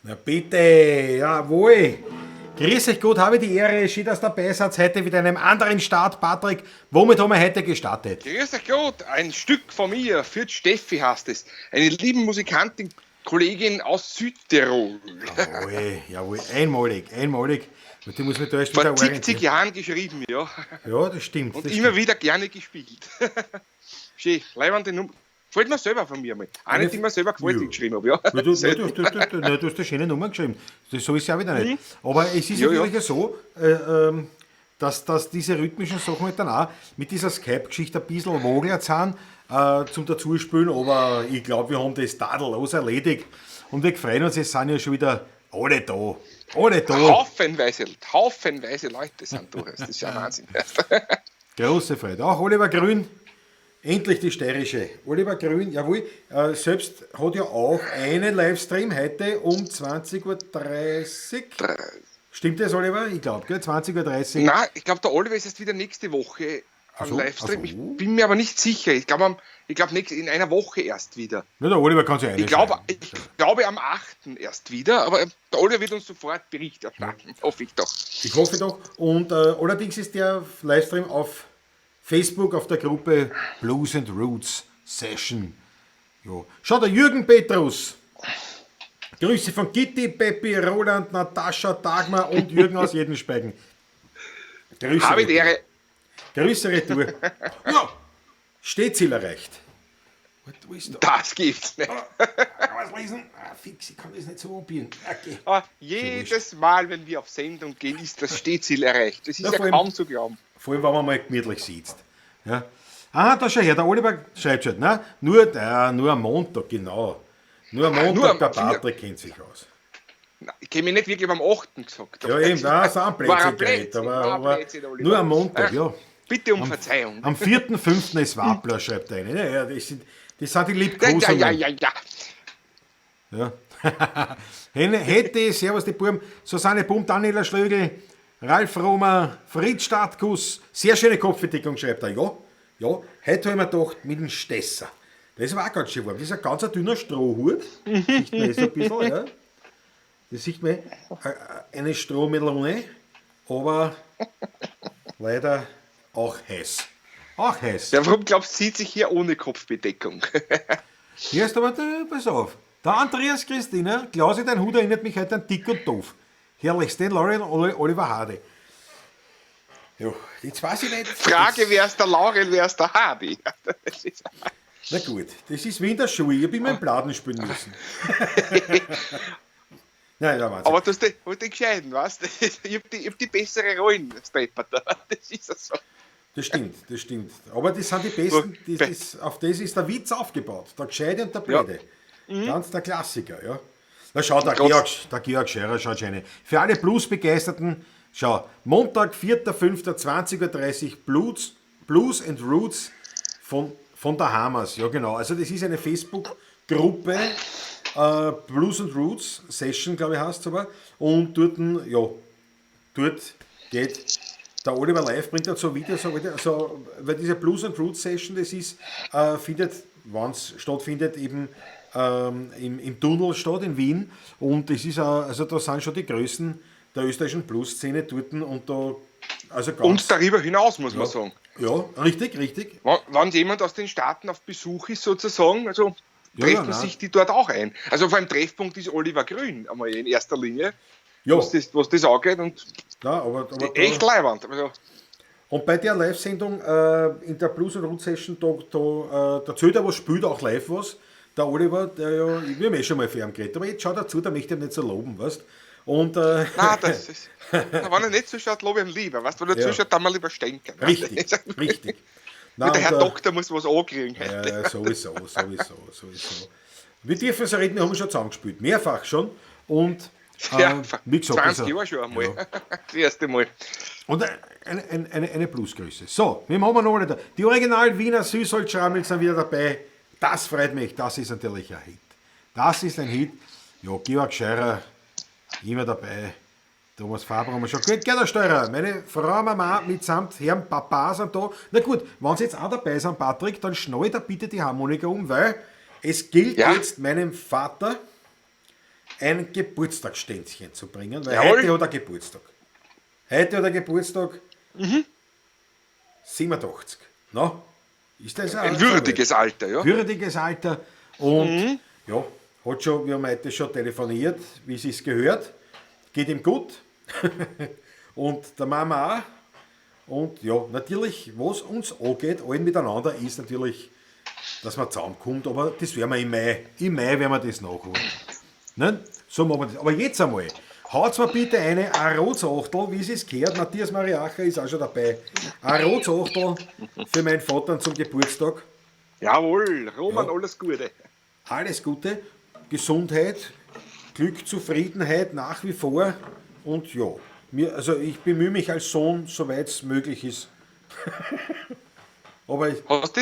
Na bitte, jawohl. Grüß euch gut, habe ich die Ehre. Schön, dass ihr dabei seid. Heute wieder in einem anderen Start. Patrick, womit haben wir heute gestartet? Grüß euch gut, ein Stück von mir, für die Steffi heißt es. Eine liebe Musikantin, Kollegin aus Südtirol. Jawohl, jawohl, einmalig. Und die muss mich da erst Vor wieder 70 Jahren geschrieben, ja. Ja, das stimmt. Und das immer stimmt. wieder gerne gespielt. Schön, leibende Nummer. Gefällt mir selber von mir mal. Auch nicht, die mir selber gefällt, die ich geschrieben habe, ja. Du hast eine schöne Nummer geschrieben. Das so ist es ja wieder nicht. Aber es ist Ja, natürlich ja. so, dass diese rhythmischen Sachen halt dann auch mit dieser Skype-Geschichte ein bisschen wogelt sind zum Dazuspielen. Aber ich glaube, wir haben das tadellos erledigt. Und wir freuen uns, es sind ja schon wieder alle da. Alle da. Haufenweise Leute sind da. Das ist ja Wahnsinn. Große Freude. Auch Oliver Grün. Endlich die steirische. Oliver Grün, jawohl, selbst hat ja auch einen Livestream heute um 20.30 Uhr. Stimmt das, Oliver? Ich glaube, 20.30 Uhr. Nein, ich glaube, der Oliver ist erst wieder nächste Woche am so, Livestream. ach so. Ich bin mir aber nicht sicher. Ich glaube, in einer Woche erst wieder. Na, der Oliver kann sich Ich glaube am 8. erst wieder, aber der Oliver wird uns sofort Bericht erstatten. Hoffe ich doch. Ich hoffe doch. Und allerdings ist der Livestream auf Facebook auf der Gruppe Blues and Roots Session. Ja. Schau, der Jürgen Petrus. Grüße von Gitti, Peppi, Roland, Natascha, Dagmar und Jürgen aus Jedenspeigen. Grüße. Habe die Ehre. Grüße Retour. Ja, Stehziel erreicht. Wo ist da? Das gibt's nicht. Kann man es lesen? Fix, ich kann das nicht so probieren. Okay. Jedes Mal, wenn wir auf Sendung gehen, ist das Stehziel erreicht. Das ist Ja, ja vor allem- kaum zu glauben. Vor allem, wenn man mal gemütlich sitzt. Ja. Da schau her, der Oliver schreibt schon, ne? Nur am Montag, genau. Nur am Montag, nur am- der Patrick kennt sich aus. Na, ich kenne mich nicht wirklich am 8. gesagt. Ja, eben, da ist auch ein War ein Blödsinn, Blödsinn, aber, war ein aber Blödsinn, Oliver. nur am Montag, ja. Bitte um Verzeihung. Am 4.5. ist Wappler, schreibt einer. Ja, das sind die Ja, Liebkosungen. ja. Ja. Hätte, servus die Burm, Susanne Bum, Daniela Schlögl, Ralf Romer, Fritz Startkuss, sehr schöne Kopfbedeckung, schreibt er. Ja, heute haben wir gedacht, mit dem Stesser. Das war auch ganz schön warm. Das ist ein ganz dünner Strohhut. Sieht man so ein bisschen, ja. Das sieht man, eine Strohmelone, aber leider auch heiß. Auch heiß. Ja, warum glaubst du, zieht sich hier ohne Kopfbedeckung? Hier ist aber, pass auf. Der Andreas Christina, Klausi, dein Hut erinnert mich heute an Dick und Doof. Herrlich, den Lauren Oliver Hade. Ja, jetzt weiß ich nicht. Frage, wer ist der Laurel, wer ist der Hardy? Das ist- Na gut, das ist wie in der Schule. Ich habe immer im Bladen spielen müssen. Nein, ja, Wahnsinn. Aber du hast den gescheiten, weißt du? Ich hab die bessere Rollen, Stepper da. Das ist ja so. Das stimmt, das stimmt. Aber das sind die besten, auf das ist der Witz aufgebaut. Der Gescheite und der Blöde. Ganz der Klassiker, ja. Na schau, der Georg Scherer schaut schon eine. Für alle Blues-Begeisterten, schau, Montag, 4.5.20.30 Uhr, Blues and Roots von der Hamas. Ja, genau. Also das ist eine Facebook-Gruppe, Blues and Roots Session, glaube ich, heißt es aber. Und dort geht der Oliver Live, bringt dazu Videos, weil diese Blues and Roots Session, das ist, findet, wann es stattfindet, eben im Tunnel statt in Wien. Und das ist also da sind schon die Größen der österreichischen Blues-Szene dort und da, also ganz. Und darüber hinaus, muss man sagen. Ja, richtig. Wenn jemand aus den Staaten auf Besuch ist, sozusagen, also treffen sich die dort auch ein. Also vor allem Treffpunkt ist Oliver Grün, einmal in erster Linie, was das angeht. Und ja, aber echt leibend. Also, und bei der Live-Sendung in der Blues- und Roots-Session, da erzählt er was, spielt auch live was. Der Oliver, wir haben schon mal für ihn geredet, aber jetzt schaut er zu, der möchte ihn nicht so loben, weißt. Und, nein, das ist. Wenn er nicht zuschaut, lobe ich ihn lieber. Weißt du, wenn er zuschaut, dann mal lieber stänken. Richtig. Nein, der Herr Doktor muss was ankriegen. Ja, sowieso. Wir dürfen so reden, wir haben schon zusammengespielt. Mehrfach schon. Und wie gesagt, 20 Jahre schon einmal. Ja. Das erste Mal. Und eine Plusgröße. So, wir haben noch alle da. Die Original Wiener Süßholzschrammel sind wieder dabei. Das freut mich. Das ist natürlich ein Hit. Das ist ein Hit. Ja, Georg Scheurer, immer dabei. Thomas Faber haben wir schon gehört. Gerdersteurer, meine Frau, Mama mitsamt Herrn Papa sind da. Na gut, wenn Sie jetzt auch dabei sind, Patrick, dann schnallt er bitte die Harmonika um, weil es gilt jetzt meinem Vater ein Geburtstagsständchen zu bringen, weil heute hat er Geburtstag. Heute hat er Geburtstag 87. No? Ist das ein würdiges Alter, ja? Würdiges Alter. Und ja, wir haben heute schon telefoniert, wie es sich gehört. Geht ihm gut. Und der Mama auch. Und ja, natürlich, was uns angeht, allen miteinander, ist natürlich, dass man zusammenkommt. Aber das werden wir im Mai. Im Mai werden wir das nachholen. Ne? So machen wir das. Aber jetzt einmal, haut mir bitte eine Rotsachtel, wie es gehört. Matthias Mariacher ist auch schon dabei. Eine Rotsachtel für meinen Vater zum Geburtstag. Jawohl, Roman, alles Gute. Alles Gute, Gesundheit, Glück, Zufriedenheit nach wie vor. Und ja, ich bemühe mich als Sohn, soweit es möglich ist. Aber hast du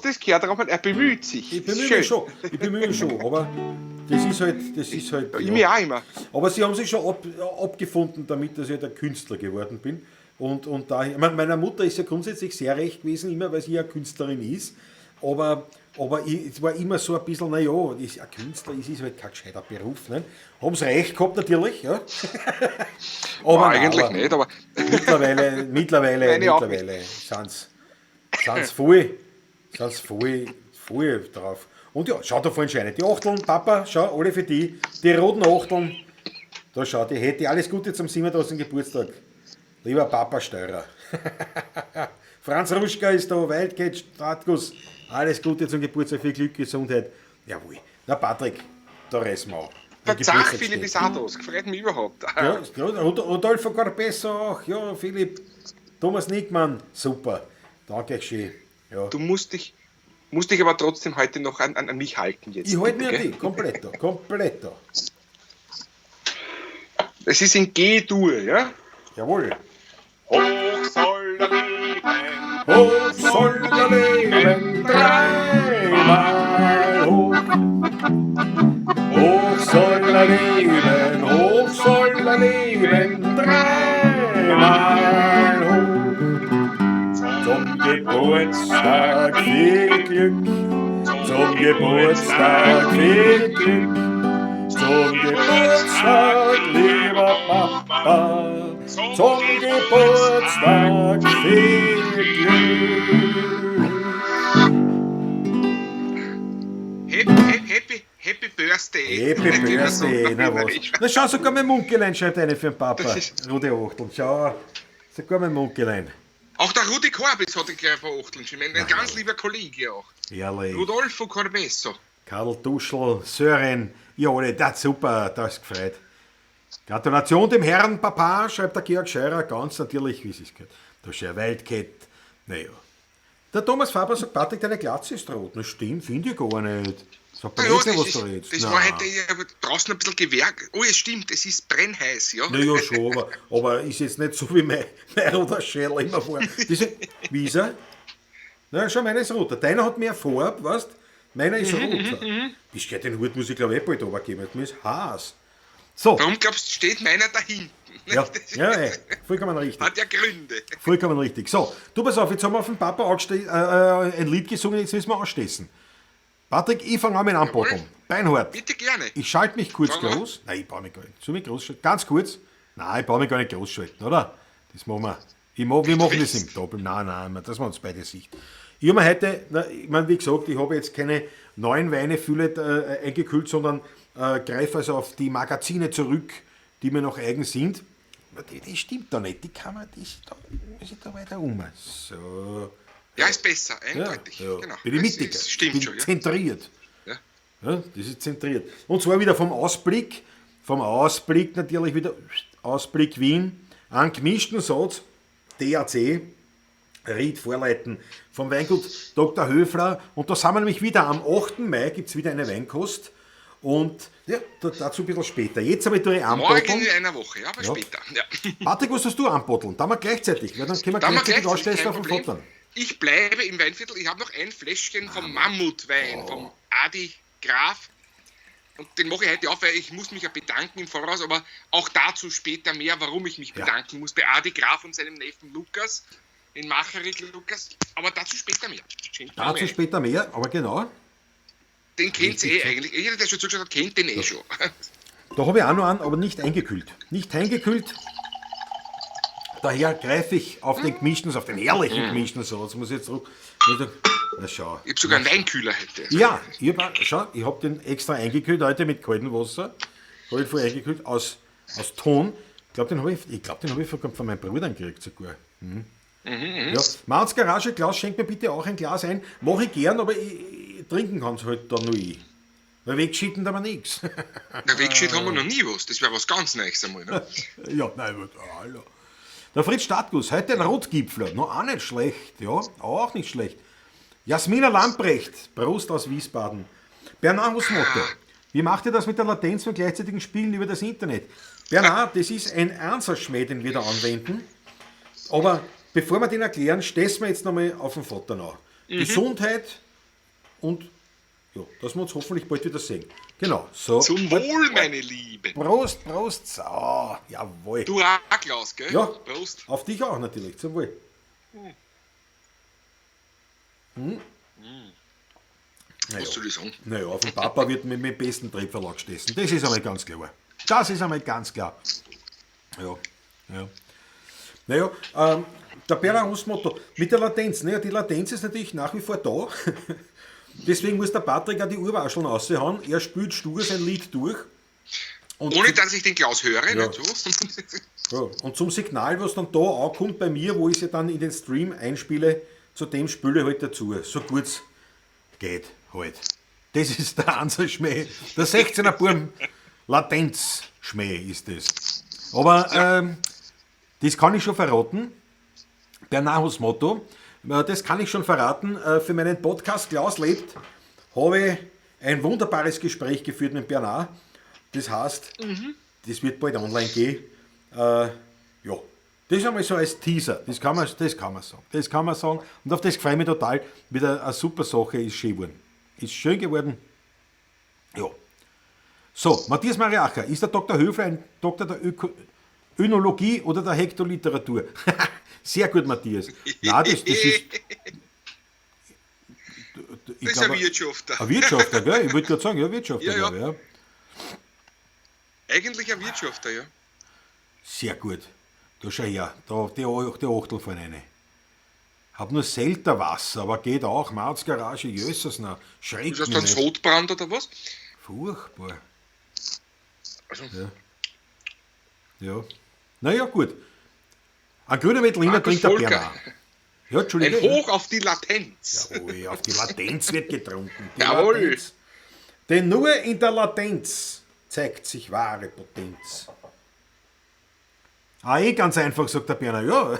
das gehört, Roman? Er bemüht sich. Ich bemühe mich schon, aber das ist halt. Ich mich auch immer. Aber sie haben sich schon abgefunden damit, dass ich der Künstler geworden bin. Und da, meiner Mutter ist ja grundsätzlich sehr recht gewesen, immer weil sie ja Künstlerin ist. Aber es war immer so ein bisschen, ein Künstler ist halt kein gescheiter Beruf. Ne? Haben sie recht gehabt natürlich. Ja. aber eigentlich nicht, aber mittlerweile sind sie voll drauf. Und ja, schau da vorhin schon rein. Die Achteln, Papa, schau, alle für die roten Achteln. Da schau, die hätte alles Gute zum 37. Geburtstag. Lieber Papa Steurer. Franz Ruschka ist da, Wildcat, Stratgus. Alles Gute zum Geburtstag, viel Glück, Gesundheit. Jawohl. Na Patrick, da reißen wir auch. Der Zach Philipp ist auch da, das gefällt mich überhaupt. Ja, Rodolfo Corbesso auch, ja, Philipp, Thomas Nickmann, super. Danke schön. Ja. Du musst dich aber trotzdem heute noch an mich halten jetzt. Ich halte mich an dich, komplett. Es ist in G-Dur, ja? Jawohl. Hoch soll der Leben, dreimal hoch. Hoch soll er leben, dreimal hoch. Zum Geburtstag viel Glück, zum Geburtstag viel Glück, zum Geburtstag, lieber Papa, zum Geburtstag viel Glück. Happy Birthday. Happy Birthday, na was. Na schau, sogar mein Munkelein schreibt eine für den Papa. Rudi Achtel, schau, sogar mein Munkelein. Auch der Rudi Korbitz hat gleich ein paar Achteln geschrieben, ein ganz lieber Kollege auch. Ehrlich. Rodolfo Corbesso. Karl Duschl, Sören, ja alle, das super, das gefreut. Gratulation dem Herrn Papa, schreibt der Georg Scheurer, ganz natürlich, wie es ist gehört. Da ist ja Wildcat, Naja. Der Thomas Faber sagt, Patrick, deine Glatze ist rot. Na stimmt, finde ich gar nicht. Sag Ja, Blödsinn, das, was du redest. das war heute draußen ein bisschen Gewerk. Oh, es stimmt, es ist brennheiß, ja. Naja, schon, aber ist jetzt nicht so wie mein roter Schädel immer war. Wie ist er? Na, schau, meiner ist roter. Deiner hat mehr Farbe, weißt du? Meiner ist roter. Bis gleich den Hut muss ich, glaube ich, bald runtergeben. Mir ist heiß. So. Warum glaubst du, steht meiner da hinten? Ja, vollkommen richtig. Hat ja Gründe. Vollkommen richtig. So, du pass auf, jetzt haben wir auf den Papa ein Lied gesungen, jetzt müssen wir anstessen. Patrick, ich fange an mit Anpacken. Beinhart. Bitte gerne. Ich schalte mich kurz Fang an. groß. Nein, ich baue mich gar nicht. Soll ich mich groß schalten? Ganz kurz. Nein, ich baue mich gar nicht groß schalten, oder? Das machen wir. Wir machen das im Doppel. Nein, das machen wir uns beide Sicht. Ich habe mir heute, ich meine, wie gesagt, ich habe jetzt keine neuen Weinefülle eingekühlt, sondern greife also auf die Magazine zurück, die mir noch eigen sind. Das stimmt da nicht. Die kann man, muss ich da weiter um. So. Ja, ist besser, eindeutig. Ja. Genau. Bin ich mittiger. Stimmt bin schon, ja. Zentriert. Ja. Ja, das ist zentriert. Und zwar wieder vom Ausblick natürlich wieder Ausblick Wien, einen gemischten Satz, DAC, Ried vorleiten, vom Weingut Dr. Höfler. Und da sind wir nämlich wieder am 8. Mai, gibt es wieder eine Weinkost. Und ja, dazu ein bisschen später. Jetzt habe ich durch anbotteln. Morgen in einer Woche, ja, aber später. Ja. Patrick, was hast du anbotteln? Da wir gleichzeitig, weil dann können wir gleichzeitig ausstessen auf dem Foto. Ich bleibe im Weinviertel. Ich habe noch ein Fläschchen vom Mammutwein, vom Adi Graf. Und den mache ich heute auf, weil ich muss mich ja bedanken im Voraus, aber auch dazu später mehr, warum ich mich bedanken muss bei Adi Graf und seinem Neffen Lukas, den Macherik Lukas. Aber dazu später mehr. Dazu später mehr, aber genau. Den kennt ihr eigentlich. Jeder, der schon zugeschaut hat, kennt den schon. Da habe ich auch noch einen, aber nicht eingekühlt. Nicht eingekühlt. Daher greife ich auf den gemischten, auf den herrlichen gemischten Satz. Muss ich jetzt zurück. Na schau. Ich habe sogar einen Weinkühler heute. Ja, ich habe den extra eingekühlt heute mit kaltem Wasser. Habe ich vorher eingekühlt aus Ton. Ich glaube, den habe ich von meinem Bruder gekriegt sogar. Ja. Mauns Garage, Klaus, schenk mir bitte auch ein Glas ein. Mache ich gern, aber trinken kann es halt dann nur ich. Weil wegschütten da wir nichts. Na, weggeschickt haben wir noch nie was. Das wäre was ganz Neues einmal. Ne? Ja, nein, hallo. Der Fritz Stadtguss, heute ein Rotgipfler. Noch auch nicht schlecht, ja, auch nicht schlecht. Jasmina Lamprecht, Prost aus Wiesbaden. Bernard Husmotto, wie macht ihr das mit der Latenz beim gleichzeitigen Spielen über das Internet? Bernard, das ist ein Ansatzschmäh, den wir da anwenden. Aber bevor wir den erklären, stessen wir jetzt nochmal auf den Vater nach. Gesundheit und ja, dass wir uns hoffentlich bald wieder sehen. Genau, so. Zum Wohl, meine Lieben. Prost, so, jawohl. Du auch, Klaus, gell? Ja, Prost. auf dich auch natürlich, zum Wohl. Was soll ich sagen? Naja, auf den Papa wird mit dem besten Trepferlag stessen. Das ist einmal ganz klar. Das ist einmal ganz klar. Ja. Naja, der Bernhard Husmotto, mit der Latenz. Naja, die Latenz ist natürlich nach wie vor da. Deswegen muss der Patrick auch die Urwascheln raushauen. Er spielt stur sein Lied durch. Und ohne dass ich den Klaus höre, ja. nicht so. Ja, und zum Signal, was dann da ankommt bei mir, wo ich sie dann in den Stream einspiele, zu dem spüle ich halt dazu. So gut es geht halt. Das ist der Ansatzschmäh. Der 16er Burm Latenzschmäh ist das. Aber das kann ich schon verraten. Bernard Motto. Das kann ich schon verraten. Für meinen Podcast Klaus lebt, habe ich ein wunderbares Gespräch geführt mit Bernard. Das heißt, das wird bald online gehen. Ja, das ist einmal so als Teaser. Das kann man sagen. Und auf das freue ich mich total. Wieder eine super Sache, ist schön geworden. Ist schön geworden. Ja. So, Matthias Mariacher, ist der Dr. Höfler ein Doktor der Önologie oder der Hektoliteratur? Sehr gut, Matthias. Nein, das ist... Das ist ein Wirtschafter. Ein Wirtschafter, gell? Ich wollte gerade sagen, ja, Wirtschafter. Ja. Ja. Eigentlich ein Wirtschafter, ja. Sehr gut. Da schau her, der Achtel von rein. Hab nur selten Wasser, aber geht auch. Mauts Garage, jösses noch. Schreckt Ist das mich dann nicht. Sodbrand oder was? Furchtbar. Also, Ja. Naja, gut. Ein grüner Veltliner Markus trinkt der Volker. Bernhard. Ja, ein Entschuldigung. Hoch auf die Latenz. Jawohl, auf die Latenz wird getrunken. Die Jawohl. Latenz. Denn nur in der Latenz zeigt sich wahre Potenz. Ganz einfach, sagt der Bernhard.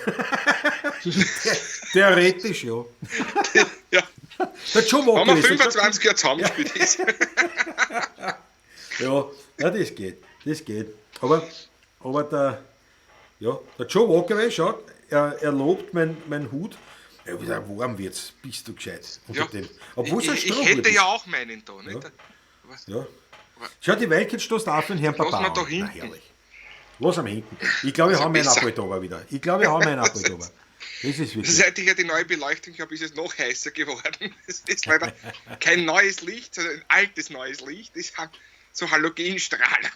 Ja. Theoretisch, ja. Ja. Der Joe Walker Haben wir ist 25 Jahre zusammengespielt. Ja, das geht. Das geht. Aber der Joe Walker, schaut, er lobt mein Hut. Ja, wie der warm wird's, bist du gescheit. Ja. Obwohl es ein Ich Strohhut hätte ist. ja auch meinen da, nicht? Ja. Schau, die Wildcat stoßt auf den Herrn Lass Papa mal da an. hinten. Na, herrlich. Lass am hinten. Ich glaube, ich Also habe meinen besser. Appeltober wieder. Das ist wirklich. Seit ich ja die neue Beleuchtung habe, ist es noch heißer geworden. Es ist leider kein neues Licht, sondern ein altes neues Licht. Es hat so Halogenstrahler.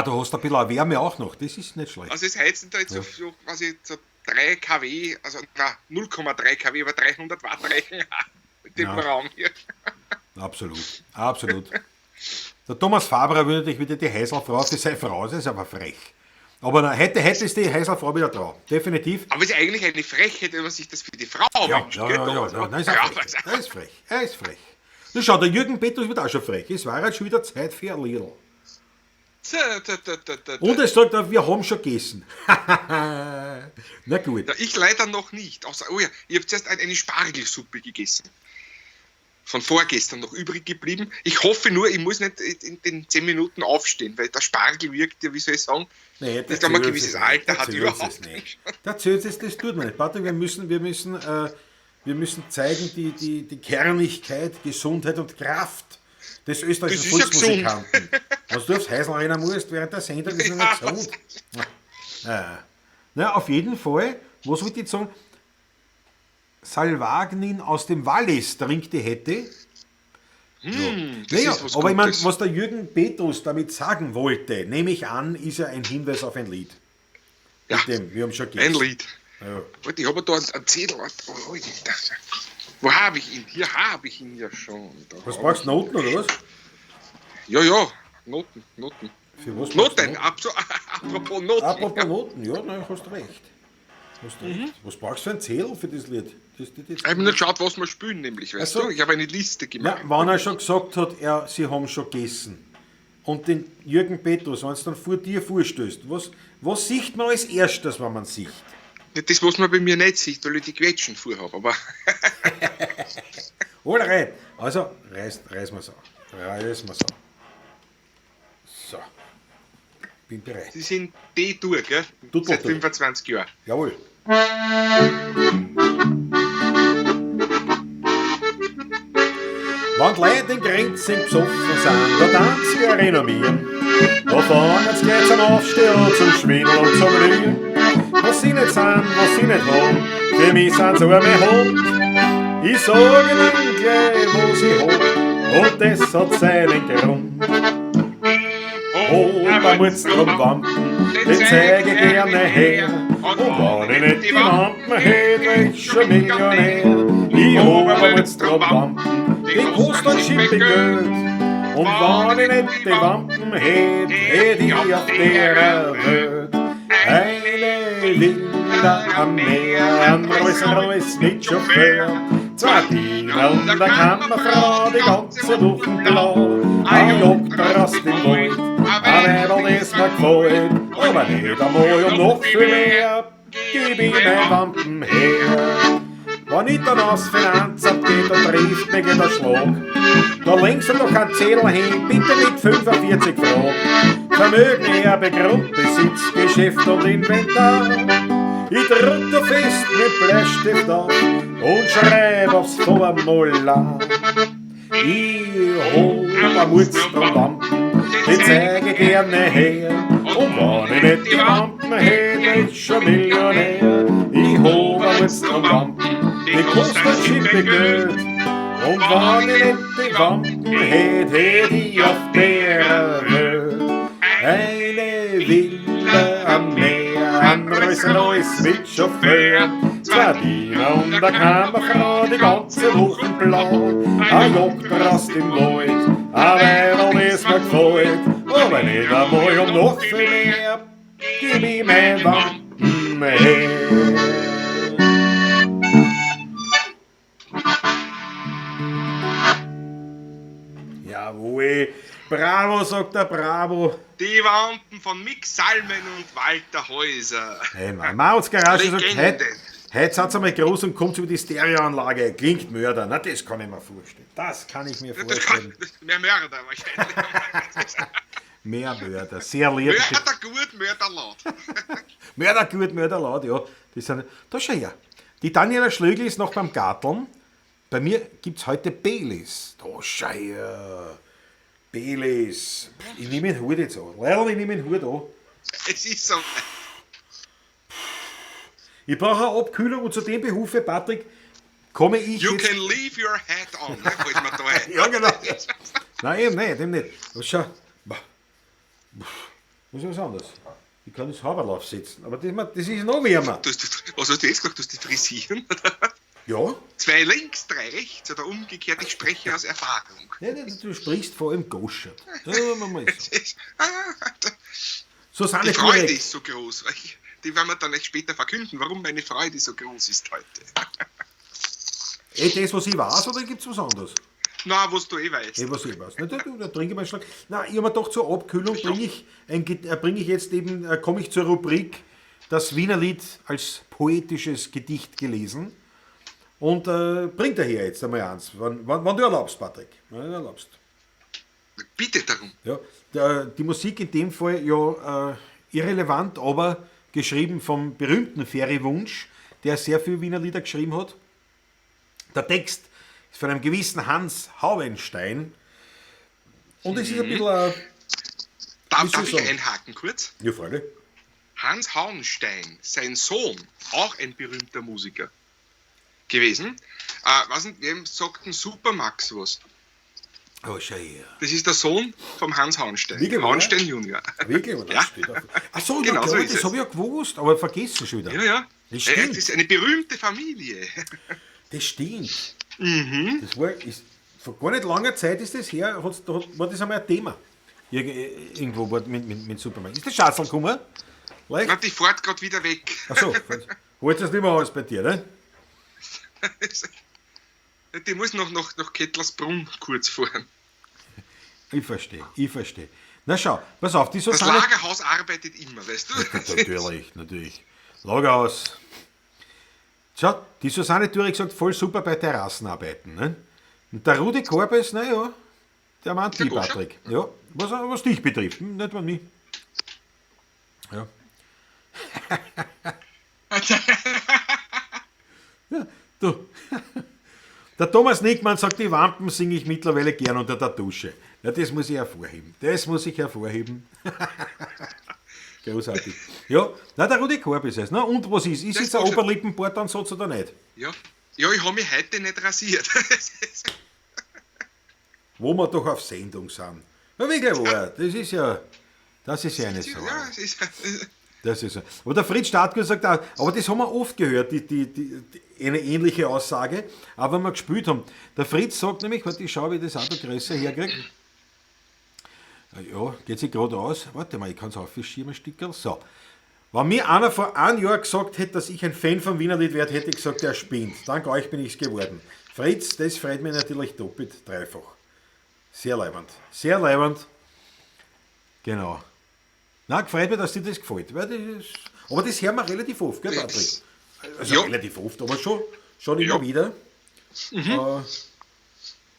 Du hast ein bisschen eine Wärme auch noch. Das ist nicht schlecht. Also es heizen da jetzt so quasi so 3 kW, also 0,3 kW, aber 300 Watt reichen mit dem Raum hier. Absolut. Der Thomas Faber würde dich wieder die Heiselfrau für seine Frau, das ist aber frech. Aber hätte es die Heiselfrau wieder drauf. Definitiv. Aber es ist eigentlich eine Frechheit, wenn man sich das für die Frau wünscht. Das ist frech. Du schau, der Jürgen Petrus wird auch schon frech. Es war jetzt schon wieder Zeit für ein Lidl. Und es sagt, wir haben schon gegessen. Na gut. Ja, ich leider noch nicht. Oh ja, ich habe zuerst eine Spargelsuppe gegessen. Von vorgestern noch übrig geblieben. Ich hoffe nur, ich muss nicht in den 10 Minuten aufstehen, weil der Spargel wirkt ja, wie soll ich sagen, Nee, nicht einmal ein gewisses Alter hat überhaupt nicht. Das tut man nicht. Patrick, wir müssen zeigen, die Kernigkeit, Gesundheit und Kraft des österreichischen Das ist ja Volksmusikanten. Wenn du aufs Häusl rennen musst während der Sendung, ist noch nicht gesund. Na, auf jeden Fall, was wollte ich jetzt sagen? Salvagnin aus dem Wallis trinkt die hätte. Naja, ist was aber ich meine, Gutes. was der Jürgen Petrus damit sagen wollte, nehme ich an, ist ja ein Hinweis auf ein Lied. Ja, Mit dem, wir haben schon ein gegessen. Lied. Ja. Warte, ich habe da einen Zettel. Wo habe ich ihn? Hier habe ich ihn ja schon. Da Was hab brauchst ich du, Noten oder was? Ja, Noten. Für was brauchst du Noten, apropos Noten. Apropos Noten, ja, nein, hast recht. Was brauchst du für ein Zettel für das Lied? Ich habe nicht geschaut, was wir spielen, nämlich, weißt Ach so. du? Ich habe eine Liste gemacht. Ja, wenn er schon gesagt hat, sie haben schon gegessen. Und den Jürgen Petrus, wenn es dann vor dir vorstößt, was sieht man als erstes, wenn man sieht? Nicht das, was man bei mir nicht sieht, weil ich die Quetschen vorhabe, aber Alright, also reißen wir es an. So, bin bereit. sie sind die durch, gell? Tut Seit doch. 25 Jahren. Jawohl. Wenn die Leute in Grenzen besoffen sind, da tanzen wir renommieren. Da vorne jetzt geht's am Aufstehen, zum Schwindeln und zum Rühren. Was sie nicht sind, was sie nicht haben, für mich sind sie arme Hund. Ich sage ihnen gleich, wo sie haben, und das hat seinen Grund. Oh, da muss drum wampen, den zeige ich gerne her. Und wenn ich nicht die Wampen hätte, wär ich schon Millionär. Ich hab muss drum wampen, den kostet ein Schippe Geld. Und wenn ich nicht die Wampen hätte, hätte ich auf der Welt eine Villa am Meer, ein Rolls-Royce mit Chauffeur. 2 Diener und eine Kammerfrau, die ganze Woche blau. Ein Doktor aus dem Wald, ein Weibel, das mir gefällt. Aber nicht einmal und noch viel mehr, gib ich mein Wampen her. Wenn ich dann aufs Finanzamt gehe, dann trifft mich der Schlag. Da links noch ein Zettel hin, bitte mit 45 Fragen. Vermögen her, Grundbesitz, Geschäft und Inventar. Ich drück da fest mit Bleistift auf und schreib aufs Formular. Ich hab ein Mutz drum Wampen, den zeige ich gerne her. Und wenn ich nicht die Wampen hätte, ich schon Millionär. Ich hab ein Mutz drum Wampen, den kostet ein Schippe Geld. Und wenn ich nicht die Wampen hätte, hätte ich auf der Welt eine Villa am Meer, ein Rolls-Royce mit Chauffeur. 2 Diener und eine Kammerfrau, die ganze Woche blau. Ein Doktor aus dem Wald, ein Weibel, das mir gefällt. Aber nicht einmal und noch viel mehr, gib ich mein Wampen her. Jawohl, bravo, sagt er, bravo. Die Wampen von Mick Salmen und Walter Häuser. Hey, Mann, Mauts Garage sagt, Legende. Heute seid ihr mal groß und kommt über die Stereoanlage. Klingt Mörder. Na, das kann ich mir vorstellen. Das kann ich mir vorstellen. Mehr Mörder wahrscheinlich. Mehr Mörder. Sehr lieb. Mörder gut, Mörder laut. Mörder gut, Mörder laut, ja. Das sind, da schau her. Die Daniela Schlögl ist noch beim Garteln. Bei mir gibt es heute Baileys. Da schau her. Baileys. Ich nehme den Hut jetzt an. Leider, ich nehme den Hut an. Es ist so. Ich brauche eine Abkühlung und zu dem Behufe, Patrick, komme ich You jetzt... can leave your hat on. Da fällt mir da ein. Ja, genau. Nein, eben nicht, eben nicht. Aber schau. Was ist was anderes? Ich kann das Haberl aufsetzen, aber das ist noch wärmer. Was hast du jetzt gesagt? Du hast die frisieren? Ja? 2 links, 3 rechts oder umgekehrt. Ich spreche aus Erfahrung. Ja, du sprichst vor allem Goschert. Ja, man muss so. Susanne Die Freude Turek. ist so groß. Die werden wir dann echt später verkünden, warum meine Freude so groß ist heute. Das, was ich weiß, oder gibt es was anderes? Na, was du weißt. Was ich weiß. Na, da trinke ich mal einen Schlag. Na, ich habe mir doch zur Abkühlung bringe ich jetzt eben, komme ich zur Rubrik das Wiener Lied als poetisches Gedicht gelesen. Und bringt daher jetzt einmal eins, wann du erlaubst, Patrick. Wann du erlaubst. Bitte darum. Ja, die Musik in dem Fall ja irrelevant, aber geschrieben vom berühmten Ferry Wunsch, der sehr viel Wiener Lieder geschrieben hat. Der Text ist von einem gewissen Hans Hauenstein. Und es ist ein bisschen... Darf ich einhaken kurz? Ja, freilich. Hans Hauenstein, sein Sohn, auch ein berühmter Musiker gewesen. Was nicht, wem sagt ein Supermax was? Oh, schau her. Das ist der Sohn vom Hans Hauenstein. Wirklich, Hauenstein Junior. Wirklich? Ja. Achso, Genau ja, so klar, ist das es. habe ich ja gewusst, aber vergessen schon wieder. Ja. Das Das stimmt. ist eine berühmte Familie. Das stimmt. Mhm. Das war, vor gar nicht langer Zeit ist das her, war das einmal ein Thema. Irgendwo war mit Superman. Ist der Schatzl gekommen? Leicht? Na, die fährt gerade wieder weg. Achso, holst du das nicht mehr aus bei dir, ne? Die muss noch Kettlersbrunn kurz fahren. Ich verstehe. Na schau, pass auf, die Das Susanne... Lagerhaus arbeitet immer, weißt du? Natürlich. Lagerhaus. Schau, die Susanne Turek sagt, voll super bei Terrassenarbeiten. Ne? Und der Rudi Korbes, naja, der meint die, Goscher? Patrick. Ja, was dich betrifft, nicht von mich. Ja. Ja, du. Der Thomas Nickmann sagt, die Wampen singe ich mittlerweile gern unter der Dusche. Ja, das muss ich hervorheben. Großartig. Ja, na, der Rudi Korb ist es. Ne? Und was ist? Ist Das jetzt ein ist schon- Oberlippenbortansatz oder nicht? Ja, ich habe mich heute nicht rasiert. Wo wir doch auf Sendung sind. Ja, wirklich wahr. Das ist ja eine Sache. Ja, es ist, Das ist so. Aber der Fritz Startgut sagt auch, aber das haben wir oft gehört, eine ähnliche Aussage, aber wenn wir gespielt haben. Der Fritz sagt nämlich, warte, ich schaue, wie ich das auch da größer herkriege. Ja, geht sich gerade aus. Warte mal, ich kann es aufschieben, ein Stückchen. So. Wenn mir einer vor einem Jahr gesagt hätte, dass ich ein Fan vom Wiener Lied werde, hätte ich gesagt, er spinnt. Dank euch bin ich es geworden. Fritz, das freut mich natürlich doppelt, dreifach. Sehr leibend. Sehr leibend. Genau. Na, gefreut mich, dass dir das gefällt. Weil aber das hören wir relativ oft, gell, Patrick? Also Ja. relativ oft, aber schon immer Ja. wieder.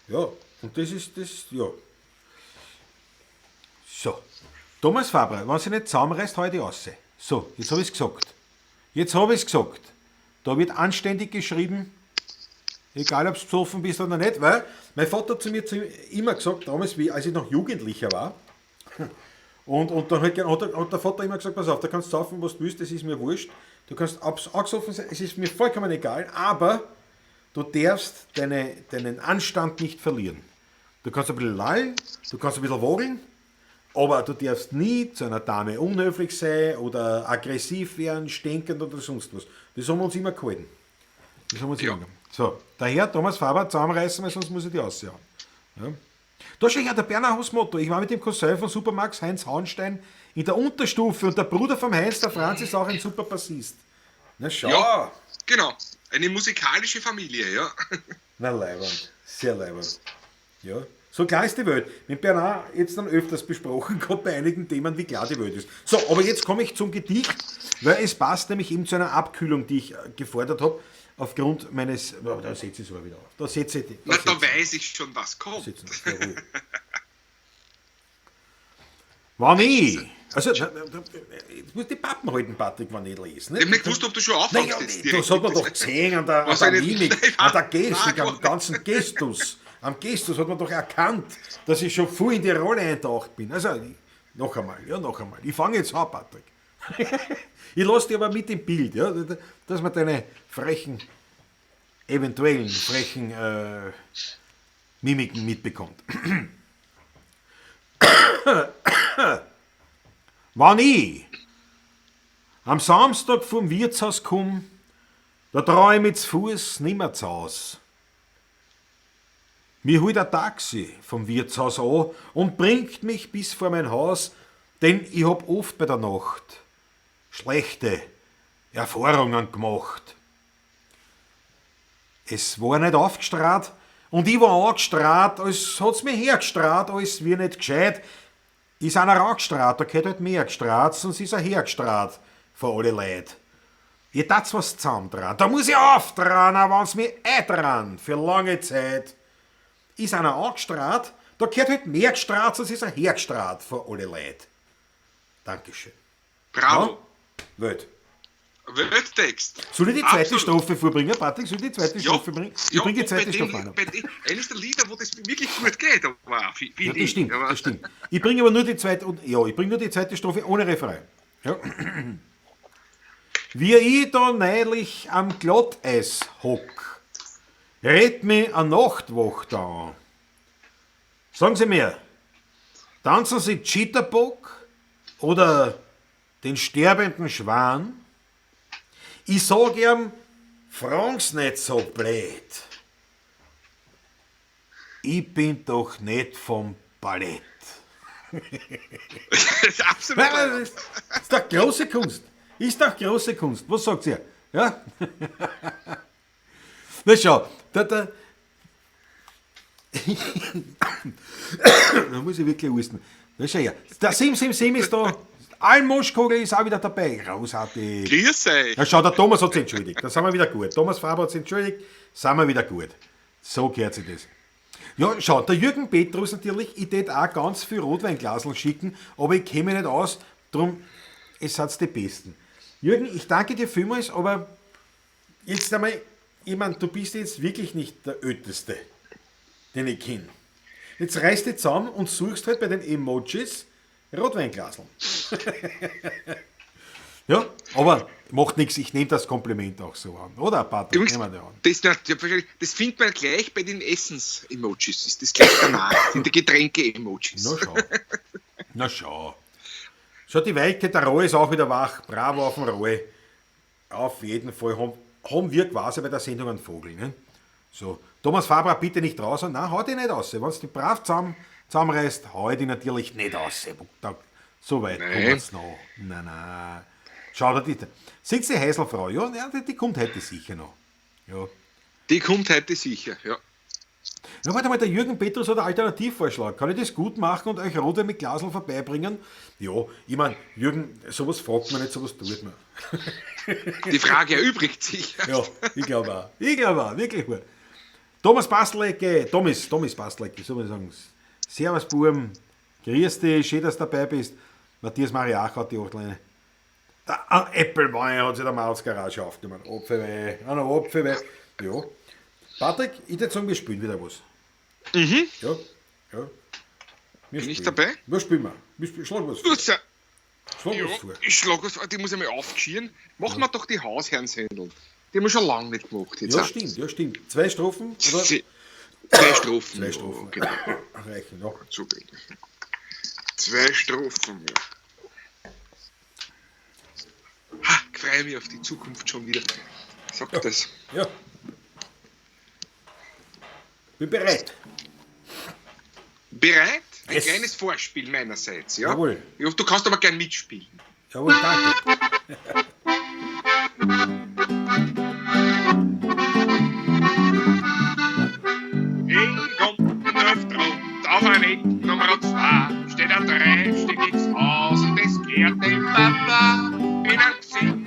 Ja, und das ist das, ja. So. Thomas Faber, wenn sie nicht zusammenreißt, heute raus. So, jetzt habe ich es gesagt. Da wird anständig geschrieben, egal ob du besoffen bist oder nicht, weil mein Vater hat zu mir immer gesagt, damals, als ich noch Jugendlicher war, und dann hat der Vater immer gesagt, pass auf, da kannst du saufen, was du willst, das ist mir wurscht. Du kannst angesoffen sein, es ist mir vollkommen egal, aber du darfst deinen Anstand nicht verlieren. Du kannst ein bisschen lallen, du kannst ein bisschen wogeln, aber du darfst nie zu einer Dame unhöflich sein oder aggressiv werden, stinkend oder sonst was. Das haben wir uns immer gehalten. Ja. So, daher Thomas Faber zusammenreißen, weil sonst muss ich die aussehen. Ja. Da steht ja der Berner Hausmotto. Ich war mit dem Cousin von Supermax, Heinz Hauenstein, in der Unterstufe und der Bruder vom Heinz, der Franz, ist auch ein super Bassist. Na schau. ja, genau. Eine musikalische Familie, ja. Na leibend, sehr leibend. Ja, so klar ist die Welt. Mit Bernard jetzt dann öfters besprochen, gerade bei einigen Themen, wie klar die Welt ist. So, aber jetzt komme ich zum Gedicht. Weil es passt nämlich eben zu einer Abkühlung, die ich gefordert habe, aufgrund meines... Da setze ich es aber wieder auf. Da setze ich... Da weiß ich schon, was kommt. Wann ich... Also, jetzt muss die Pappen halten, Patrick, wenn ich lese. Ich habe nicht gewusst, ob du schon Naja, anfängst. das hat man doch gesehen an der Mimik, an der Gestik, am ganzen Gestus. Am Gestus hat man doch erkannt, dass ich schon voll in die Rolle eintaucht bin. Also, noch einmal. Ich fange jetzt an, Patrick. Ich lasse dich aber mit im Bild, ja, dass man deine eventuellen frechen Mimiken mitbekommt. Wann ich am Samstag vom Wirtshaus komm, da trau ich mit Fuß nimmer zu Haus. Mir holt ein Taxi vom Wirtshaus an und bringt mich bis vor mein Haus, denn ich hab oft bei der Nacht schlechte Erfahrungen gemacht. Es war nicht aufgestrahlt und ich war angestrahlt, als hat's mir hergestrahlt, als wir nicht gescheit. Ist einer angestrahlt, da gehört halt mehr gestrahlt, sonst ist er hergestrahlt von alle Leid. Ihr tat's was zusammendran, da muss ich aufdran, wenn's mir eindran für lange Zeit. Ist einer angestrahlt, da gehört halt mehr gestrahlt, sonst ist er hergestrahlt von alle Leid. Dankeschön. Bravo. Ja? Welt. Welttext. Soll ich die zweite Absolut. Strophe vorbringen, Patrick? Soll ich die zweite Strophe bringen? Ich bringe die zweite Strophe an. Eines der Lieder, wo das wirklich gut geht, aber Ja, das stimmt. Ich bringe aber nur die zweite, ich bringe nur die zweite Strophe ohne Refrain. Ja. Wie ich da neulich am Glatteis hock, redt mir eine Nachtwacht an. Sagen Sie mir, tanzen Sie Jitterbug oder den sterbenden Schwan? Ich sag ihm, fragen's nicht so blöd. Ich bin doch nicht vom Ballett. Das ist absolut. Das ist doch große Kunst. Was sagt ihr? Ja? Na schau, da muss ich wirklich husten. Na schau her, der Sim ist da. Almoschkogel ist auch wieder dabei. Großartig. Grüß euch. Ja, schau, der Thomas hat sich entschuldigt. Da sind wir wieder gut. Thomas Faber hat sich entschuldigt. Sind wir wieder gut. So gehört sich das. Ja, schau, der Jürgen Petrus natürlich, ich tät auch ganz viel Rotweinglaseln schicken, aber ich käme nicht aus, drum, es seid die Besten. Jürgen, ich danke dir vielmals, aber jetzt einmal, ich mein, du bist jetzt wirklich nicht der Öteste, den ich kenne. Jetzt reißt dich zusammen und suchst halt bei den Emojis Rotweinglaseln. Ja, aber macht nichts, ich nehme das Kompliment auch so an. Oder, Patrick? Übrigens, Nehmen wir an. das findet man gleich bei den Essens-Emojis. Ist das gleich danach? Sind die Getränke-Emojis. Na schau. So, die Weike, der Roy ist auch wieder wach. Bravo auf den Roy. Auf jeden Fall haben wir quasi bei der Sendung einen Vogel. Ne? So, Thomas Faber, bitte nicht raus. Nein, hau dich nicht raus. Wenn du dich brav zusammenreißt, hau dich natürlich nicht raus. So weit kommen wir jetzt noch. Nein. Schau dir die. Sitzt die Häuselfrau? Ja, die kommt heute sicher noch. Ja. Die kommt heute sicher, ja. Na, warte mal, der Jürgen Petrus hat einen Alternativvorschlag. Kann ich das gut machen und euch Rotwein mit Glasl vorbeibringen? Ja, ich meine, Jürgen, sowas fragt man nicht, sowas tut man. Die Frage erübrigt sich. Ja, ich glaube auch, wirklich gut. Thomas Bastelecke, Thomas Bastelecke, soll man sagen. Servus, Buben, grüß dich, schön, dass du dabei bist. Matthias Mariach hat die Achtleine. Ein Äppelwein hat sich der Mausgarage aufgenommen. Apfelwein. Ja. Patrick, ich würde sagen, wir spielen wieder was. Mhm. Ja. Bin ich dabei? Was spielen wir? Schlag was vor. Ich schlag was vor, die muss ich mal aufschieren. Machen wir doch die Hausherrensändeln. Die haben wir schon lange nicht gemacht. Jetzt Ja, stimmt. 2 Strophen? Oder? 2 Strophen. 2 Strophen. Genau. Reichen, ja. Super. 2 Strophen, ja. Ich freue mich auf die Zukunft schon wieder. Sagt das. Ja. Bin bereit. Bereit? Ein Yes. kleines Vorspiel meinerseits, ja? Jawohl. Ja, du kannst aber gern mitspielen. Jawohl, danke. In Gumpenhöftraut, auf ein Eck Nummer 2, steht ein dreistöckiges Haus und es gehört dem Papa. In einem Gesicht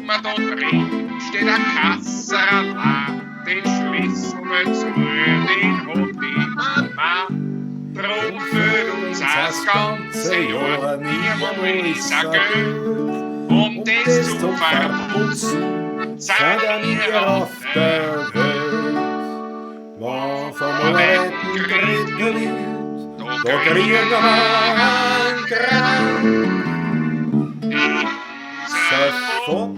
zu, den hat die Mama. Drum für uns das ganze Jahr niemals ist er gut. Um das zu verputzen, sind wir auf der Welt. Wenn vom Arbeiten geredet wird, da kriegen wir einen Kram. Unser Vater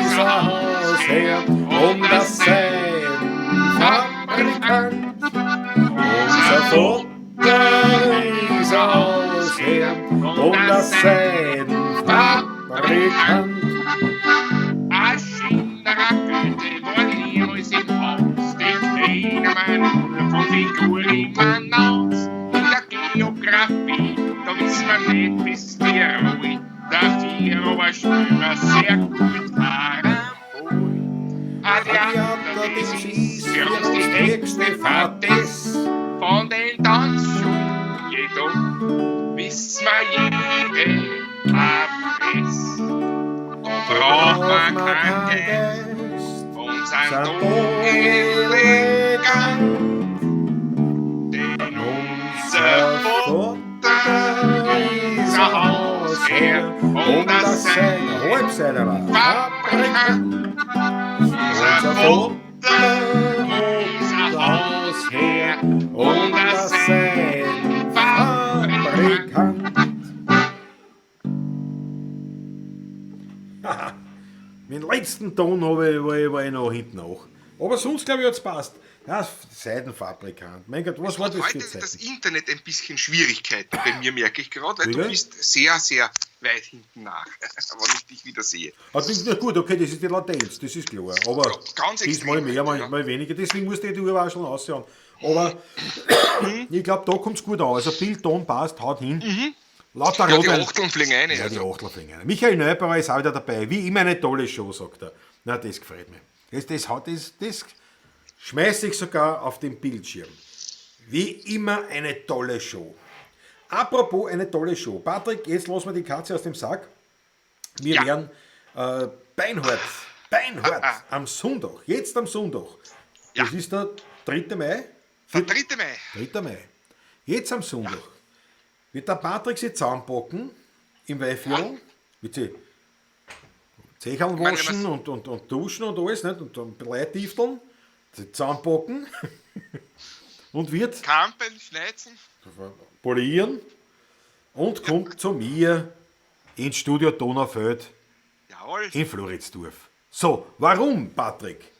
ist ein Hausherr und das Seidenfabrikant. Unser Vater ist ein Hausherr und das Seidenfabrikant. Ein schönerer Goethe war niemals im Haus, den kleinen Mann von Figuren aus. In der Geografie, da wissen wir nicht bis Tirol. Dafür aber spüren sehr gut Parabol. Adianta, das ist für uns die nächste Fahrtes von den Tanzschuhen. Jedoch wissen wir jede Adresse. Da braucht man kein Geist und sind doch elegant. Denn unser Vater ist ein Hausherr und das Seidenfabrikant. Unser Vater ist ein Hausherr und das Seidenfabrikant. Haha, den letzten Ton war ich noch hinten nach. Aber sonst glaube ich hat es passt. Ja, Seidenfabrikant. Mein Gott, was war das für Zeit? Das Internet ein bisschen Schwierigkeiten bei mir, merke ich gerade, weil du bist sehr, sehr weit hinten nach, wenn ich dich wieder sehe. Das ist nicht gut, okay, das ist die Latenz, das ist klar. Aber ja, ganz diesmal mehr, mal weniger, deswegen musste ich die Uhr auch schon aussehen. Aber ich glaube, da kommt es gut an. Also Bild, Ton passt, haut hin. Lauter ja, die Achteln fliegen rein. Ja, die Achteln fliegen rein. Michael Neubauer ist auch wieder dabei. Wie immer eine tolle Show, sagt er. Na, das gefällt mir. Das schmeiße ich sogar auf den Bildschirm. Wie immer eine tolle Show. Apropos eine tolle Show. Patrick, jetzt lassen wir die Katze aus dem Sack. Wir werden beinhart am Sonntag, jetzt am Sonntag. Das ist der 3. Mai. Der 3. Mai. 3. Mai. Jetzt am Sonntag wird der Patrick sich zusammenpacken im Weihviertel. Mit sich Zählen waschen und duschen und alles, nicht? Und dann Bleitifteln. Zusammenpacken und wird Kampen, Schneizen, polieren und kommt zu mir ins Studio Donaufeld in Floridsdorf. So, warum, Patrick?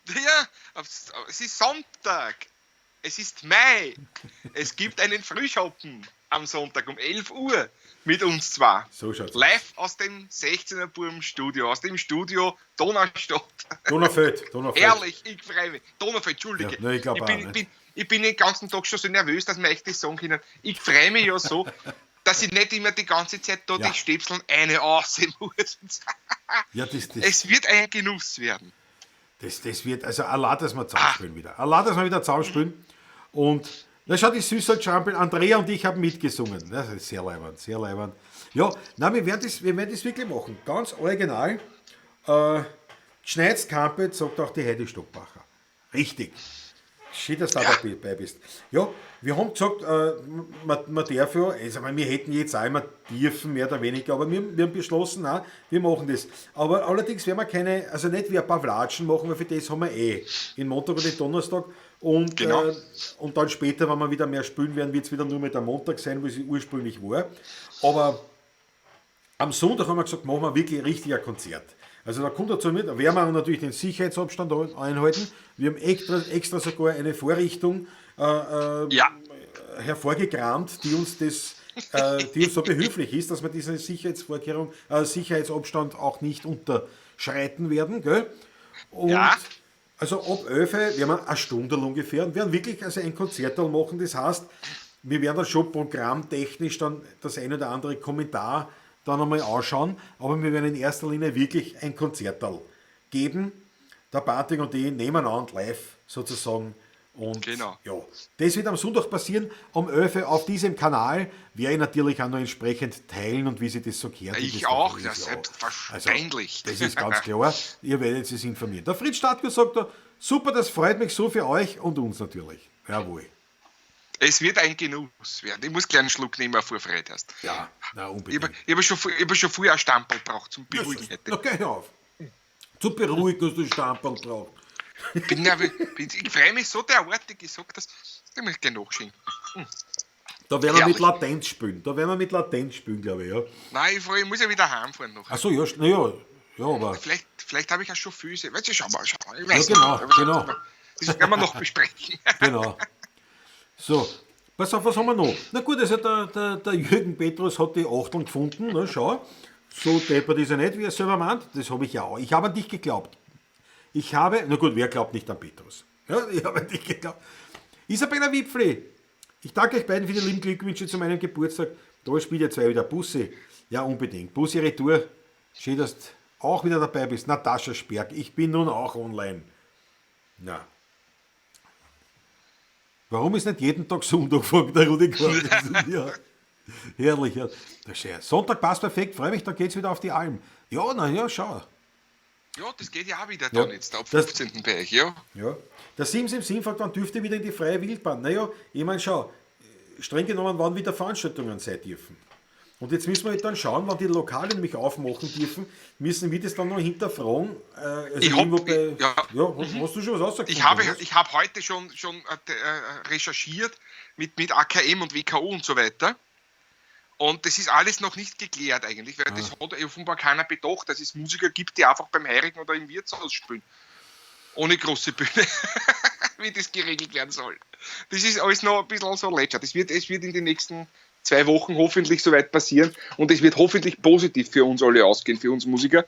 Ja, es ist Sonntag, es ist Mai, es gibt einen Frühschoppen am Sonntag um 11 Uhr mit uns zwei. So schaut's live aus dem 16er Burm Studio, aus dem Studio Donaustadt. Donaufeld. Ehrlich, ich freue mich. Donaufeld, Entschuldige. Ja, nein, ich bin den ganzen Tag schon so nervös, dass wir echt das sagen können. Ich freue mich ja so, dass ich nicht immer die ganze Zeit da die Stäbseln eine aussehen muss. Ja, es wird ein Genuss werden. Das wird, also allein, dass wir zusammenspielen wieder. Allein, dass wir wieder zusammenspielen. Und da schaut die Süße Champion. Andrea und ich haben mitgesungen. Das ist sehr leibend, sehr leibend. Ja, nein, wir werden das wirklich machen. Ganz original. Geschneit Kampet, sagt auch die Heidi Stockbacher. Richtig. Schön, dass du dabei bist. Ja, wir haben gesagt, man darf ja, also wir hätten jetzt auch immer dürfen, mehr oder weniger, aber wir haben beschlossen, nein, wir machen das. Aber allerdings werden wir keine, also nicht wie ein paar Flatschen machen, weil für das haben wir in Montag oder Donnerstag. Und, genau. Und dann später, wenn wir wieder mehr spielen werden, wird es wieder nur mit am Montag sein, wo es ursprünglich war. Aber am Sonntag haben wir gesagt, machen wir wirklich richtig ein Konzert. Also da kommt dazu mit, da werden wir natürlich den Sicherheitsabstand einhalten. Wir haben extra sogar eine Vorrichtung hervorgekramt, die uns so behilflich ist, dass wir diese Sicherheitsabstand auch nicht unterschreiten werden. Gell? Und also ab 11 werden wir eine Stunde ungefähr und werden wirklich also ein Konzertal machen. Das heißt, wir werden dann schon programmtechnisch dann das ein oder andere Kommentar dann einmal anschauen, aber wir werden in erster Linie wirklich ein Konzertal geben. Der Patrick und ich nebeneinander live sozusagen Und Genau. ja, das wird am Sonntag passieren, um 11 Uhr auf diesem Kanal. Werde ich natürlich auch noch entsprechend teilen und wie sie das so gehört. Ich das auch, ist, ja, selbstverständlich. Also, das ist ganz klar. Ihr werdet es informieren. Der Fritz Statkus sagt da, super, das freut mich so für euch und uns natürlich. Jawohl. Es wird ein Genuss werden. Ich muss gleich einen Schluck nehmen, vor Freude hast. Ja, na unbedingt. Ich habe schon früher ein Stamperl gebraucht zum Beruhigen. Na, geh auf. Zu beruhigen hast du Stamperl braucht. Ich freue mich so derartig, ich sag das, ich möchte gleich nachschieben. Da werden wir mit Herrlich. Latenz spielen. Glaube ich, ja. Nein, ich muss ja wieder heimfahren noch. Achso, ja, naja, ja, aber. Vielleicht habe ich auch schon Füße. Weißt du, schau mal. Ich Ja, weiß genau, nicht. genau. Das werden wir noch besprechen. Genau. So, pass auf, was haben wir noch? Na gut, also der Jürgen Petrus hat die Achteln gefunden, ne, schau. So deppert ist er nicht, wie er selber meint. Das habe ich ja auch. Ich habe an dich geglaubt. Na gut, wer glaubt nicht an Petrus? Ja, ich habe an dich geglaubt. Isabella Wipfli, ich danke euch beiden für die lieben Glückwünsche zu meinem Geburtstag. Da spielt ihr zwei wieder Bussi. Ja, unbedingt. Bussi Retour. Schön, dass du auch wieder dabei bist. Natascha Sperg, ich bin nun auch online. Na. Warum ist nicht jeden Tag Sonntag, fragt der Rudi Korn. Ja. Herrlich, ja. Das ist schön. Sonntag passt perfekt, freue mich, dann geht's wieder auf die Alm. Ja, na ja, schau. Ja, das geht ja auch wieder Ja, dann jetzt, ab das- 15. bei euch, ja. Ja. Der Sims im Sinn fragt, wann dürft ihr wieder in die freie Wildbahn? Naja, ich meine, schau, streng genommen, wann wieder Veranstaltungen sein dürfen. Und jetzt müssen wir halt dann schauen, wann die Lokale nämlich aufmachen dürfen, müssen wir das dann noch hinterfragen. Also Ich hab- irgendwo bei, ja. hast du schon was rausgefunden? Ich habe heute schon recherchiert mit AKM und WKO und so weiter. Und das ist alles noch nicht geklärt eigentlich, weil das hat offenbar keiner bedacht, dass es Musiker gibt, die einfach beim Heirigen oder im Wirtshaus spielen. Ohne große Bühne, wie das geregelt werden soll. Das ist alles noch ein bisschen so lätscher. Es wird in den nächsten 2 Wochen hoffentlich soweit passieren und es wird hoffentlich positiv für uns alle ausgehen, für uns Musiker.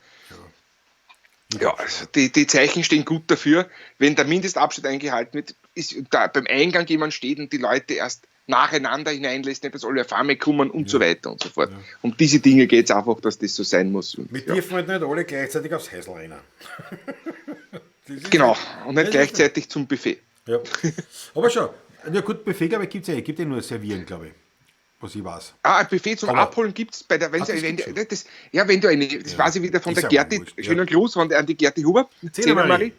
Ja, also die Zeichen stehen gut dafür. Wenn der Mindestabstand eingehalten wird, ist da beim Eingang jemand steht und die Leute erst nacheinander hineinlässt, nicht dass alle auf einmal kommen und so weiter und so fort. Ja. Um diese Dinge geht es einfach, dass das so sein muss. Und, Wir ja. dürfen halt nicht alle gleichzeitig aufs Häusl rennen. Das ist Genau, halt- und das nicht ist gleichzeitig zum Buffet. Ja. Aber schau, ja gut, Buffet, glaube ich, gibt es ja. Gibt ja nur Servieren, glaube ich. Was ich weiß. Ein Buffet zum Aber- Abholen gibt es bei der, das gibt's schon. wenn du eine, das weiß ich wieder von ist der ja Gerti, wurscht, ja. schönen Gruß an die Gerti Huber, Zehner Marie. Marie.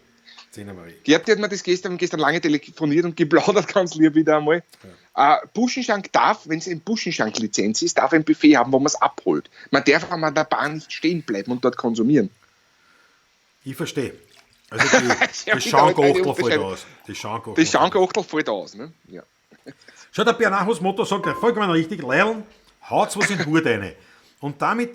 Zehner-Marie. Gerti hat mir das gestern lange telefoniert und geplaudert, ganz lieb wieder einmal. Buschenschank darf, wenn es eine Buschenschank-Lizenz ist, darf ein Buffet haben, wo man es abholt. Man darf aber an der Bahn nicht stehen bleiben und dort konsumieren. Ich verstehe. Also die Ja, Schankochtel wieder fällt eine aus. Die Schankochtel. Das Schankochtel fällt aus. Ne? Ja. Schau, der Bernachus Motto sagt vollkommen richtig, Leiln, haut's was in den Hut rein. Und damit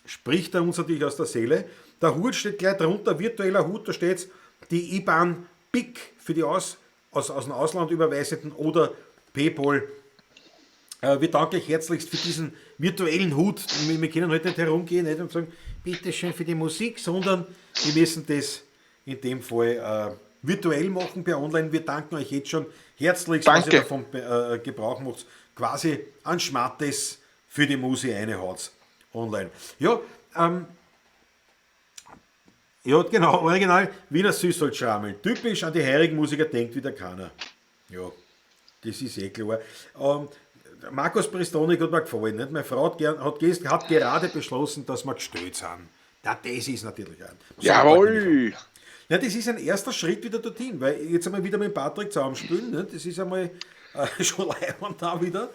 spricht er uns natürlich aus der Seele. Der Hut steht gleich drunter, virtueller Hut, da steht die IBAN BIC für die aus dem Ausland überweisenden oder PayPal. Wir danken euch herzlichst für diesen virtuellen Hut. Wir können heute nicht herumgehen nicht, und sagen, bitte schön für die Musik, sondern wir müssen das in dem Fall virtuell machen per Online. Wir danken euch jetzt schon herzlichst, was ihr Danke. davon Gebrauch macht. Quasi an Schmattes für die Musi reinhaut online. Ja, ja, genau, original Wiener Süßholzschrammel. Typisch an die heurigen Musiker denkt wieder keiner. Ja, das ist eh klar. Markus Pristonik hat mir gefallen. Nicht? Meine Frau hat gerade beschlossen, dass wir gestellt sind. Ja, das ist natürlich ein. Jawohl! Ja, das ist ein erster Schritt wieder dorthin, weil jetzt einmal wieder mit Patrick zusammenspielen, ne? Das ist einmal schon leibend da wieder.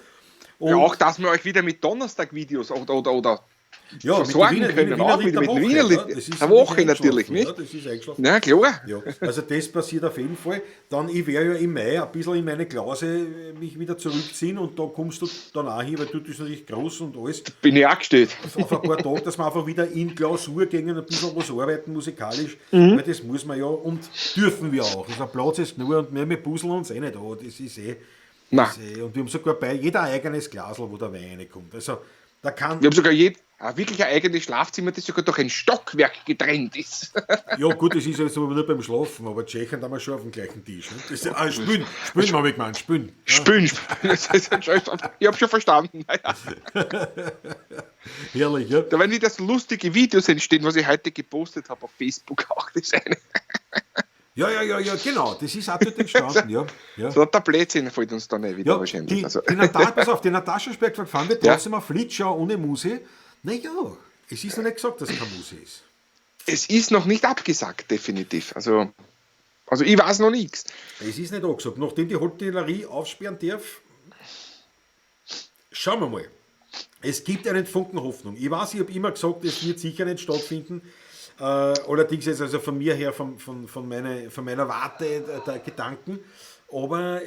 Und Ja, auch, dass wir euch wieder mit Donnerstag-Videos oder ja, versorgen mit können, auch wieder mit Woche, Wiener ja, das ist der Woche eingeschlafen, natürlich, ja, nicht? das ist eingeschlafen. Ja, klar. Ja, also das passiert auf jeden Fall. Dann, ich werde ja im Mai ein bisschen in meine Klause mich wieder zurückziehen und da kommst du dann auch hin, weil du bist natürlich groß und alles. Bin ich auch gestellt. Auf ein paar Tage, dass wir einfach wieder in Klausur gehen, ein bisschen was arbeiten musikalisch, Mhm. weil das muss man ja und dürfen wir auch. Also Platz ist genug und wir puzzeln uns eh nicht an, das ist eh. Nein. Das ist eh. Und wir haben sogar bei jeder ein eigenes Glasl, wo der Wein reinkommt. Also da kann. Wir haben sogar wirklich ein eigenes Schlafzimmer, das sogar durch ein Stockwerk getrennt ist. Ja gut, das ist ja so nur beim Schlafen, aber Tschechen haben wir schon auf dem gleichen Tisch. Ne? Das ist, spülen habe ich gemeint, spülen. Ja, Spülen. Ich habe schon verstanden. Naja. herrlich, ja. Da werden wieder so lustige Videos entstehen, was ich heute gepostet habe auf Facebook auch. Das eine. Ja, genau, das ist auch dort entstanden, ja. Ja. So der Blödsinn fällt uns dann nicht wieder Ja, wahrscheinlich. die, Also, die Natascha, pass auf, die Natascha Speckfeld fahren wir Ja. trotzdem auf Flitschau ohne Muse. Naja, es ist noch nicht gesagt, dass es keine Muse ist. es ist noch nicht abgesagt, definitiv. Also ich weiß noch nichts. Es ist nicht angesagt. Nachdem die Hotellerie aufsperren darf, schauen wir mal. Es gibt einen Funken Hoffnung. Ich weiß, ich habe immer gesagt, es wird sicher nicht stattfinden. Allerdings jetzt also von mir her, von meiner Warte der Gedanken. Aber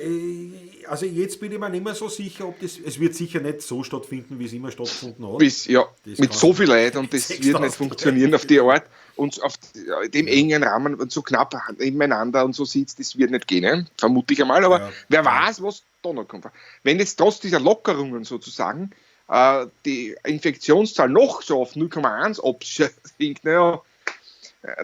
also jetzt bin ich mir nicht mehr so sicher, ob das. Es wird sicher nicht so stattfinden, wie es immer stattgefunden hat. Ja, Das mit kann- so viel Leid und das 6000 wird nicht funktionieren auf die Art und auf dem engen Rahmen und so knapp nebeneinander und so sitzt, das wird nicht gehen, ne? Vermute ich einmal, aber Ja. wer weiß, was da noch kommt. Wenn jetzt trotz dieser Lockerungen sozusagen die Infektionszahl noch so auf 0,1 absinkt, naja,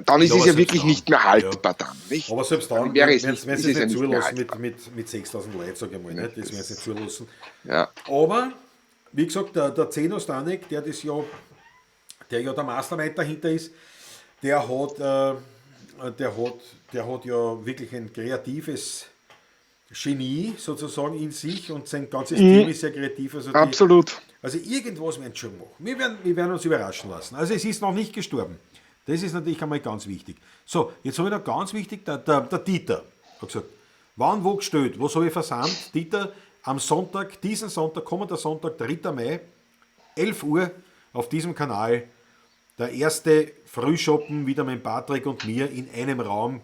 dann ist Ja, es aber ja wirklich selbst nicht mehr dann, haltbar dann. Nicht? Aber selbst dann, wäre es wenn nicht, sie es ist es ja nicht nicht mehr zulassen haltbar. mit 6000 Leuten, sage ich mal, nicht? Das werden sie nicht zulassen. Ja. Aber, wie gesagt, der Zeno Stanek, der ja der Mastermind dahinter ist, der hat ja wirklich ein kreatives Genie sozusagen in sich und sein ganzes Team ist sehr kreativ. Also Absolut. also irgendwas werden sie schon machen. Wir werden uns überraschen lassen. Also es ist noch nicht gestorben. Das ist natürlich einmal ganz wichtig. So, jetzt habe ich noch ganz wichtig, der Dieter hat gesagt, wann wo gestellt, was habe ich versandt? Dieter, am Sonntag, diesen Sonntag, kommender Sonntag, 3. Mai, 11 Uhr auf diesem Kanal, der erste Frühschoppen wieder mit Patrick und mir in einem Raum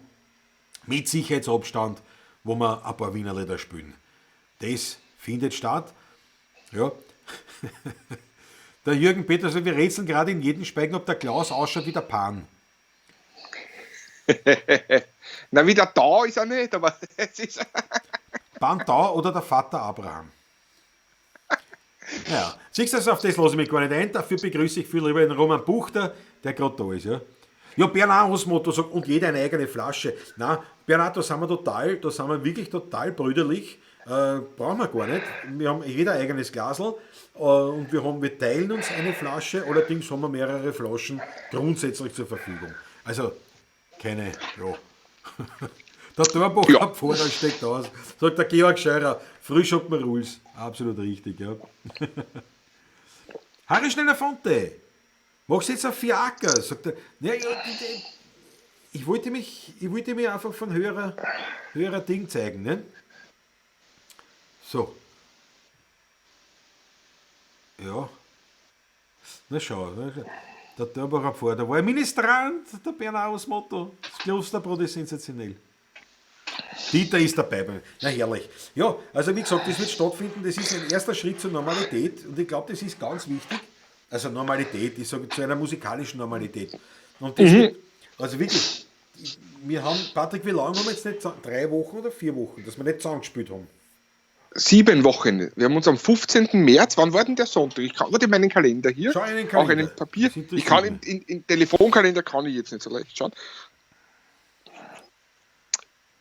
mit Sicherheitsabstand, wo wir ein paar Wienerle da spielen. Das findet statt. Ja. Der Jürgen Petersen, wir rätseln gerade in jedem Speichen, ob der Klaus ausschaut wie der Pan. Na, wieder da ist er nicht, aber es ist. Pan da oder der Vater Abraham. Ja, siehst du, also auf das lasse ich mich gar nicht ein. Dafür begrüße ich viel lieber den Roman Buchter, der gerade da ist. Ja, ja Bernhard Osmotto sagt, und jeder eine eigene Flasche. Nein, Bernhard, da sind wir wirklich total brüderlich. Brauchen wir gar nicht. Wir haben jeder ein eigenes Glasl und wir teilen uns eine Flasche, allerdings haben wir mehrere Flaschen grundsätzlich zur Verfügung. Also keine, ja. Der Torbacher Ja. Pfarrer steckt aus, sagt der Georg Scheurer, Frühschoppen Rules. Absolut richtig, ja. Harry Schneller-Fonte, machst du jetzt auf 4 Acker? Sagt er, ich wollte mir einfach von höherer Ding zeigen, ne? So. Ja. Na schau, der Torbacher Pfarrer, da war ein Ministrant, der Bernhard Osmotto. Das Klosterbrot ist sensationell. Dieter ist dabei. Na herrlich. Ja, also wie gesagt, das wird stattfinden. Das ist ein erster Schritt zur Normalität und ich glaube, das ist ganz wichtig. Also Normalität, ich sage zu einer musikalischen Normalität. Und das wird, also wirklich, wir haben, Patrick, wie lange haben wir jetzt nicht, 3 Wochen oder 4 Wochen, dass wir nicht zusammengespielt haben? 7 Wochen. Wir haben uns am 15. März, wann war denn der Sonntag? Ich kann gerade in meinen Kalender hier, Schau in den auch Kalender. einen Papier. Das interessiert Ich kann mich. in Telefonkalender kann ich jetzt nicht so leicht schauen.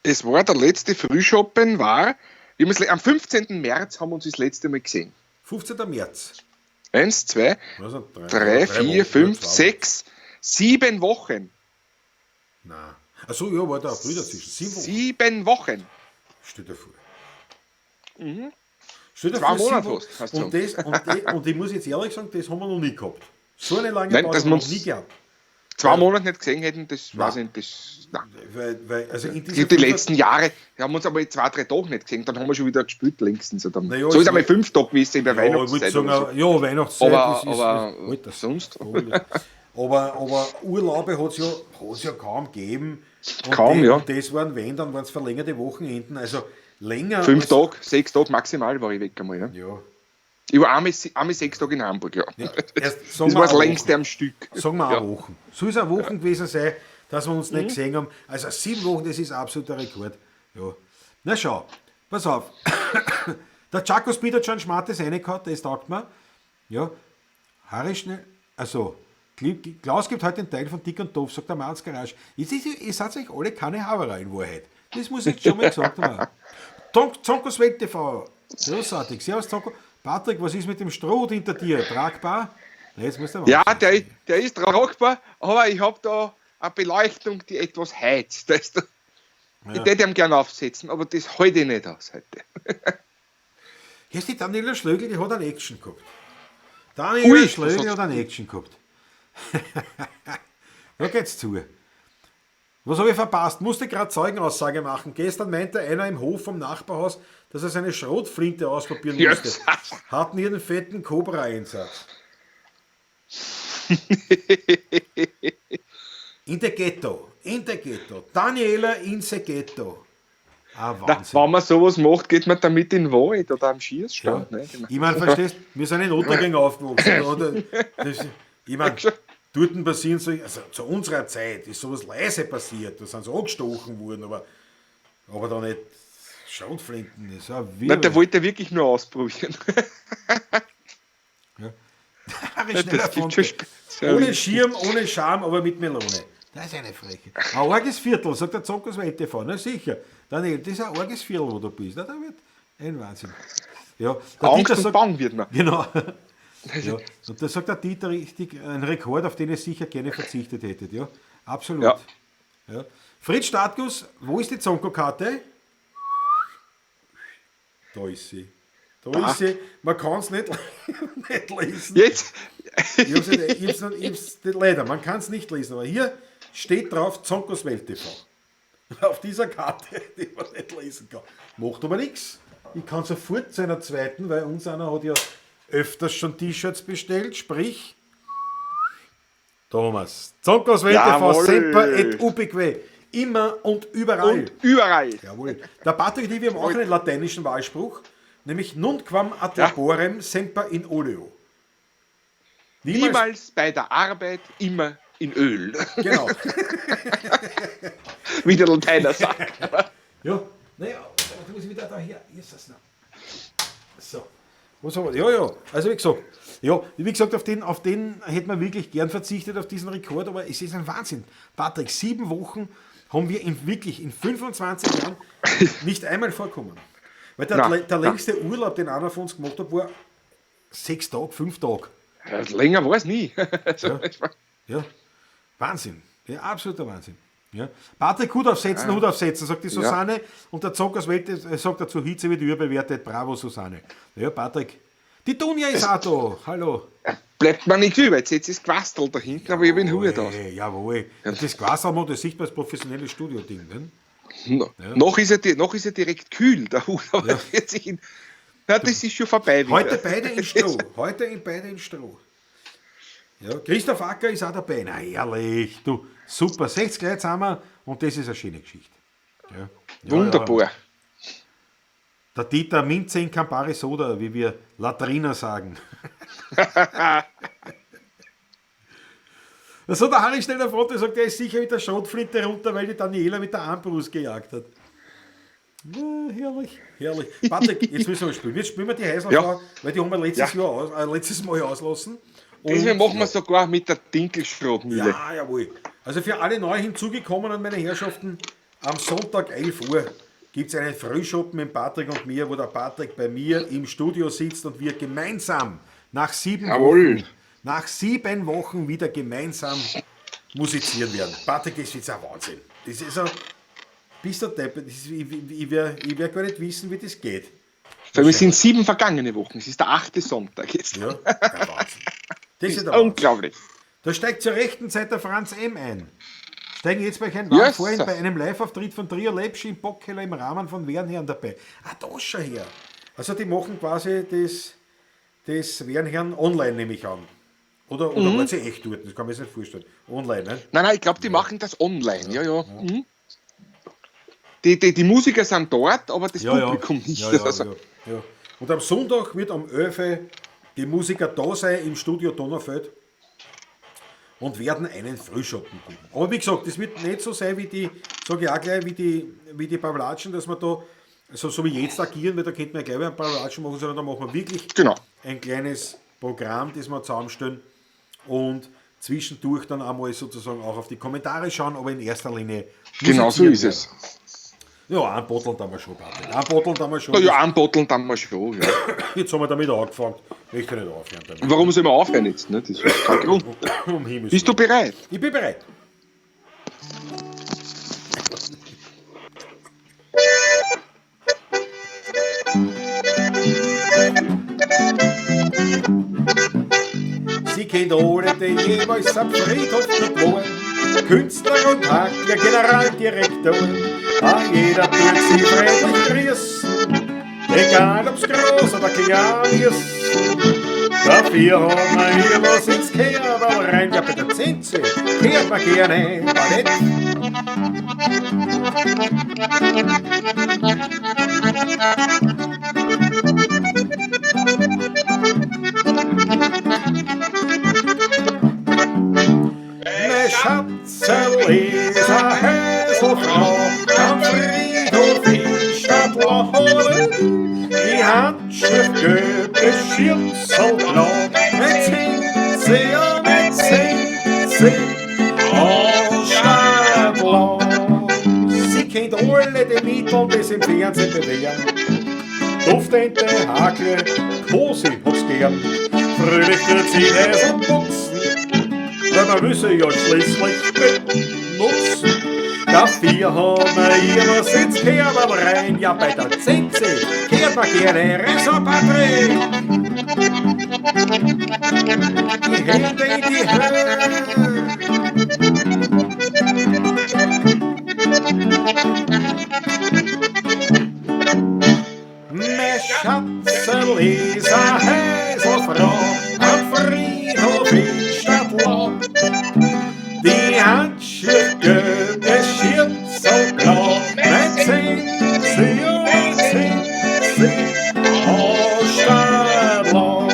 Es war der letzte Frühschoppen, wir haben am 15. März haben wir uns das letzte Mal gesehen. 15. März. 1, 2, Was sind 3, 4, 5, 6, 7 Wochen. Nein. Achso, ja, war da April dazwischen. 7 Wochen. 7 Wochen. Stell dir vor. Stell dir 2 vor, 7 Monate Wochen. hast du. Und ich muss jetzt ehrlich sagen, das haben wir noch nie gehabt. So eine lange Nein, Pause dass haben wir wir noch uns- nie gehabt. 2 Monate nicht gesehen hätten, das weiß ich nicht. Das, nein. Weil, also in Die dieser letzten Jahre, wir haben uns aber 2, 3 Tage nicht gesehen, dann haben wir schon wieder gespielt längstens. Dann, Naja, so es ist einmal war- 5 Tage gewesen in der Ja, ich würde Weihnachtszeit. sagen, oder so. ja, Weihnachtszeit, Aber- das ist aber Alter, sonst? Aber Urlaube hat es ja kaum gegeben. Und Kaum, ja. Und das waren, wenn, dann waren es verlängerte Wochenenden. Also länger. 5 als- Tage, 6 Tage maximal war ich weg einmal. Ja. Ja. Ich war einmal 6 Tage in Hamburg, ja. Ja, erst- Das sagen wir war das eine längste am Stück. Sagen wir Ja. auch Wochen. Soll es eine Woche gewesen sein, dass wir uns nicht gesehen haben. Also 7 Wochen, das ist absoluter Rekord. Ja. Na schau, pass auf. Der Chaco Speed hat schon ein schmattes reingehauen, das taugt mir. Ja. Harry schnell. Also, Klaus gibt heute den Teil von Dick und Doof, sagt der Manns Garage. Ihr seid euch alle keine Haberer in Wahrheit. Das muss ich jetzt schon mal gesagt haben. Zonkos Welt TV. Großartig. Servus Zonko. Patrick, was ist mit dem Stroh hinter dir? Tragbar? Na, jetzt muss der Ja, Wahnsinn der ist tragbar, aber ich habe da eine Beleuchtung, die etwas heizt. Ich hätte ihm gerne aufsetzen, aber das halte ich nicht aus heute. Hier ist die Daniela Schlögl, die hat einen Action gehabt. Ui, Daniela was Schlögl hat's hat einen Action gehabt. Da geht's zu. Was habe ich verpasst? Musste gerade Zeugenaussage machen. Gestern meinte einer im Hof vom Nachbarhaus, dass er seine Schrotflinte ausprobieren Ja. musste. Hatten hier einen fetten Cobra-Einsatz. In the Ghetto. Daniela in the Ghetto. Ah, Na, Wahnsinn. wenn man sowas macht, geht man damit in den Wald oder am Schießstand. Ja. Ne? Genau. Ich meine, verstehst du, wir sind in Ottergang aufgewachsen. Oder? Ich meine, dort passieren so, also zu unserer Zeit ist sowas leise passiert, da sind sie angestochen worden, aber da nicht Schrotflinten. Das ist auch Na, der Wirbel. wollte wirklich nur ausprobieren. Harry schneller Das gibt Fronte. schon speziell. Ohne Schirm, ohne Scham, aber mit Melone. Das ist eine Freche. Ein arges Viertel, sagt der Zock aus WTV. Na sicher. Daniel, das ist ein arges Viertel, wo du bist. Na, da wird ein Wahnsinn. Ja, der Angst Dieter und sagt, Bang wird man. genau. Ja. Und da sagt der Dieter richtig, ein Rekord, auf den ihr sicher gerne verzichtet hättet. Ja, absolut. Ja. Ja. Fritz Startguss, wo ist die Zonko-Karte? Da ist sie. Da ist sie. Man kann es nicht, nicht lesen. Jetzt, Leider, man kann es nicht lesen, aber hier steht drauf Zonkos Welt TV. Auf dieser Karte, die man nicht lesen kann. Macht aber nichts. Ich kann sofort zu einer zweiten, weil uns einer hat ja öfters schon T-Shirts bestellt, sprich Thomas. Zonkos Welt TV, Jawohl. semper et ubique. Immer und überall. und überall. Jawohl. Der Patrick, wir haben auch einen lateinischen Wahlspruch, nämlich nunquam ad laborem semper in oleo. Niemals bei der Arbeit, immer in Öl. Genau. Wie der Lateiner sagt. Ja, naja, du musst wieder daher. Hier ist das noch. So. Was haben wir? Ja, also wie gesagt, auf den hätte man wirklich gern verzichtet, auf diesen Rekord, aber es ist ein Wahnsinn. Patrick, 7 Wochen haben wir in 25 Jahren nicht einmal vorkommen. Weil der längste Urlaub, den einer von uns gemacht hat, war 6 Tage, 5 Tage. Ja, länger war es nie. Also, Ja, Wahnsinn. Ja, absoluter Wahnsinn. Ja. Patrick, Hut aufsetzen, sagt die Susanne. Und der Zock aus Welt sagt dazu, Hitze wird überbewertet. Bravo, Susanne. Ja, Patrick. Die Dunja ist auch da. Hallo. Bleibt man nichts über. Jetzt ist Quastel da hinten, aber ich bin Hut aus. Jawohl. Das Quasselmann, das sieht man als professionelles Studio-Ding. Ne? Noch ist er direkt kühl, der Hut. Aber wird sich das ist schon vorbei wieder. Heute beide in Stroh. Ja, Christoph Acker ist auch dabei. Na ehrlich, du, super. 60 Leute sind wir und das ist eine schöne Geschichte. Ja. Wunderbar. Ja. Der Dieter Minze in Campari Soda, wie wir Latriner sagen. So, der Harry schnell davon, der sagt, er ist sicher mit der Schrotflinte runter, weil die Daniela mit der Armbrust gejagt hat. Ja, herrlich. Patrick, jetzt müssen wir spielen. Jetzt spielen wir die Heißelfrau, weil die haben wir letztes Mal auslassen. Deswegen machen wir sogar mit der Dinkelschrotmühle. Ja, jawohl. Also für alle neu hinzugekommenen, meine Herrschaften, am Sonntag 11 Uhr gibt es einen Frühschoppen mit Patrick und mir, wo der Patrick bei mir im Studio sitzt und wir gemeinsam nach 7 Wochen wieder gemeinsam musizieren werden. Patrick, das ist jetzt ein Wahnsinn. Das ist ein... Bist du deppert? Ich werde gar nicht wissen, wie das geht. Wir sind 7 vergangene Wochen. Es ist der 8. Sonntag jetzt. Ja, der Wahnsinn. Das ist Unglaublich. Da steigt zur rechten Zeit der Franz M. ein. Steigen jetzt bei Herrn Wahn vorhin bei einem Live-Auftritt von Trio Lepschi im Bockkeller im Rahmen von Wernherrn dabei. Ah, da schau her. Also die machen quasi das Wernherrn online, nehme ich an. Oder wollen sie echt dort? Das kann man sich nicht vorstellen. Online, ne? Nein, ich glaube, die machen das online. Ja. Mhm. Die Musiker sind dort, aber das Publikum nicht. Ja. Und am Sonntag wird am 11 Uhr die Musiker da sein im Studio Donaufeld und werden einen Frühschoppen geben. Aber wie gesagt, das wird nicht so sein wie die, sage ich auch gleich, wie die Pavlatschen, dass wir da so wie jetzt agieren, weil da könnte man ja gleich ein Pavlatschen machen, sondern da machen wir wirklich ein kleines Programm, das wir zusammenstellen und zwischendurch dann einmal sozusagen auch auf die Kommentare schauen, aber in erster Linie genau so ist es. Ja, ein Botteln haben wir schon, Patrick. Ein Botteln haben wir schon. Ja, ein Botteln haben wir schon, ja. Jetzt haben wir damit angefangen. Ich möchte nicht aufhören damit. Warum soll man aufhören jetzt? Ne? Das ist kein Grund. Bist du bereit? Ich bin bereit. Sie kennt alle, die jemals am Friedhof dort wohnen. Künstler und Hackler, Generaldirektoren. Jeder tut sie freundlich grüßen. Egal ob's groß oder klein ist. Dafür haben wir hier was ins Kehrwald rein. Ja, bei der Zinse kehrt man gerne Ballett. Mein Schatzel ist a Häselfrau am Friedhof in Stadtlohlen. Die Handschrift gelb, das Schirmsel blau. Mit Zinse, ja, mit Zinse, oh Stadtlohn. Sie kennt alle die Mittel, die sie im Fernsehen bewähren. Duftende Hakle, Posi hat's gern. Fröhlich wird sie das und putzen, weil man wüsste ja schließlich benutzen. Dafür haben wir hier was ins Kehrwald rein. Ja, bei der Zinse kehrt man gerne Resopatrick. Die Hände in die Höhe. Mein Schatzel ist a Häselfrau am Friedhof in Stadtlau. Die Handschrift gelb, das Schirmsel blau. Mein Zinse, ja, mein Zinse, oh Stadtlau.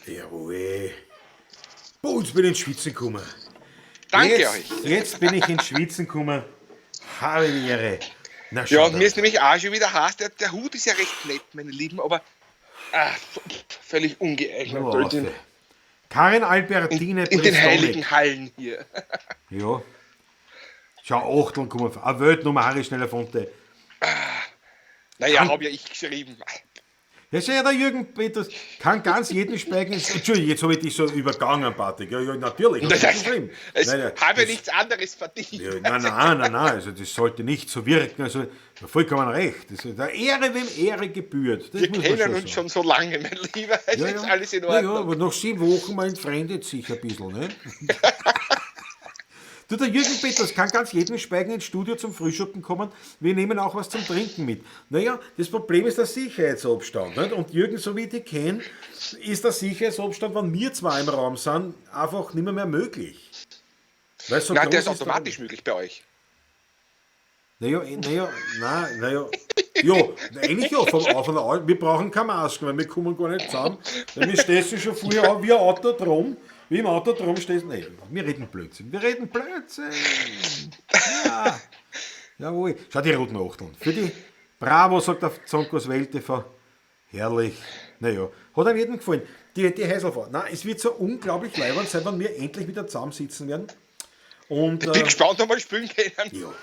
Jawohl. Boah, jetzt bin ich ins Schwitzen gekommen. Danke euch. Jetzt bin ich ins Schwitzen gekommen. Habe die Ehre. Na, Ja, schau und da. mir ist nämlich auch schon wieder heiß, der Hut ist ja recht nett, meine Lieben, aber völlig ungeeignet Ja, dort in Karin Albertine den Bristolik. heiligen Hallen hier. Ja. Schau, Achteln kommen. Eine Weltnummer schneller Fonte. Naja, Kann- habe ja ich geschrieben. Ja, schau, der Jürgen Peters kann ganz jeden Specken. Entschuldigung, jetzt habe ich dich so übergangen, Patrick. Ja, natürlich. Das ist nicht schlimm. Es Nein, habe das- nichts anderes verdient. Ja, nein, also das sollte nicht so wirken. Also, vollkommen recht. Das ist der Ehre, wem Ehre gebührt. Das Wir muss man kennen schon uns sagen. schon so lange, mein Lieber. Es ist alles in Ja, Ordnung. aber nach 7 Wochen, man entfremdet sich ein bisschen. Ne? Du, der Jürgen Peters kann ganz jeden Speigen ins Studio zum Frühschoppen kommen. Wir nehmen auch was zum Trinken mit. Naja, das Problem ist der Sicherheitsabstand. Nicht? Und Jürgen, so wie ich dich kenne, ist der Sicherheitsabstand, wenn wir zwei im Raum sind, einfach nicht mehr möglich. Weil so Nein, der groß ist automatisch möglich bei euch. Naja, ja, eigentlich ja, von der wir brauchen keine Masken, weil wir kommen gar nicht zusammen. Weil wir stehst du schon vorher an, wie ein Auto drum, wie im Auto drum stehst du. Nein, wir reden Blödsinn. Ja, jawohl. Schau, die roten Achteln. Für die Bravo, sagt der Zonkos Welt TV. Herrlich. Naja, hat einem jedem gefallen. Die Häselfrau. Nein, es wird so unglaublich leibend sein, wenn wir endlich wieder zusammensitzen werden. Und, Bin gespannt, ob wir spielen können. ja.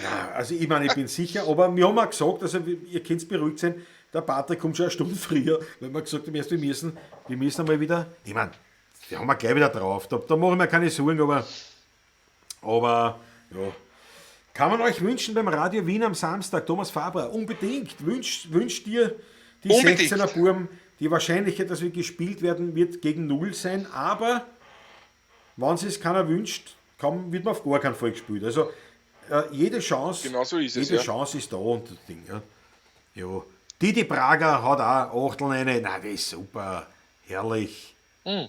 Ja, also ich meine, ich bin sicher, aber wir haben auch gesagt, also ihr könnt beruhigt sein, der Patrick kommt schon eine Stunde früher, weil wir gesagt haben, erst wir müssen einmal wieder, ich meine, die haben wir gleich wieder drauf, da machen wir keine Sorgen, aber ja. Kann man euch wünschen beim Radio Wien am Samstag, Thomas Faber, unbedingt, wünscht dir die Unbedingt. 16er Burm, die Wahrscheinlichkeit, dass wir gespielt werden, wird gegen 0 sein, aber wenn es keiner wünscht, wird man auf gar keinen Fall gespielt. Also jede Chance, Genau so ist es, jede ja. Chance ist da und das Ding. Ja. Didi Prager hat auch Achteln rein. Na, das ist super. Herrlich. Der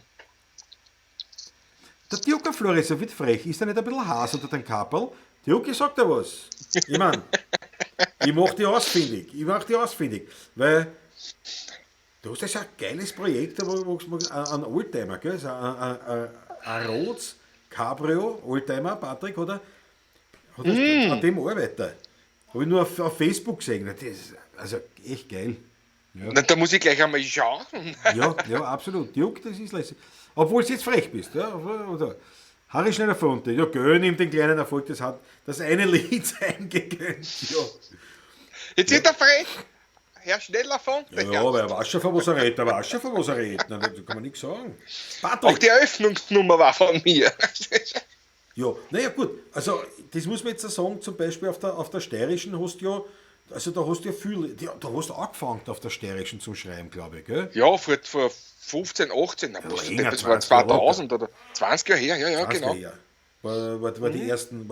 Dioka Flores wird frech. Ist er nicht ein bisschen Has unter den Kapperl? Dioki sagt ja was. Ich meine, ich mache die ausfindig. Weil du hast ja ein geiles Projekt, ein Oldtimer, gell? Also ein Rhodes Cabrio Oldtimer, Patrick, oder? Hat an dem arbeitet. Habe ich nur auf Facebook gesehen. Das ist also echt geil. Na, da muss ich gleich einmal schauen. Ja, absolut. Juck, das ist lässig. Obwohl du jetzt frech bist. Ja, oder? Harry Schneider Fonte. Ja, gönn ihm den kleinen Erfolg. Das hat das eine Lied eingegönnt. Ja. Jetzt wird er frech. Herr Schnellerfond? Ja, aber er weiß schon, von was er redet. Nein, da kann man nichts sagen. Auch Patrick! die Eröffnungsnummer war von mir. Ja, naja gut, also das muss man jetzt auch sagen, zum Beispiel auf der Steirischen hast du ja, also da hast du ja viel, da hast du angefangen auf der Steirischen zum Schreiben, glaube ich, gell? Ja, vor 15, 18, länger, das war 20 Jahre 2000 oder 20 Jahre her, ja, 20er genau. Jahre. War die ersten.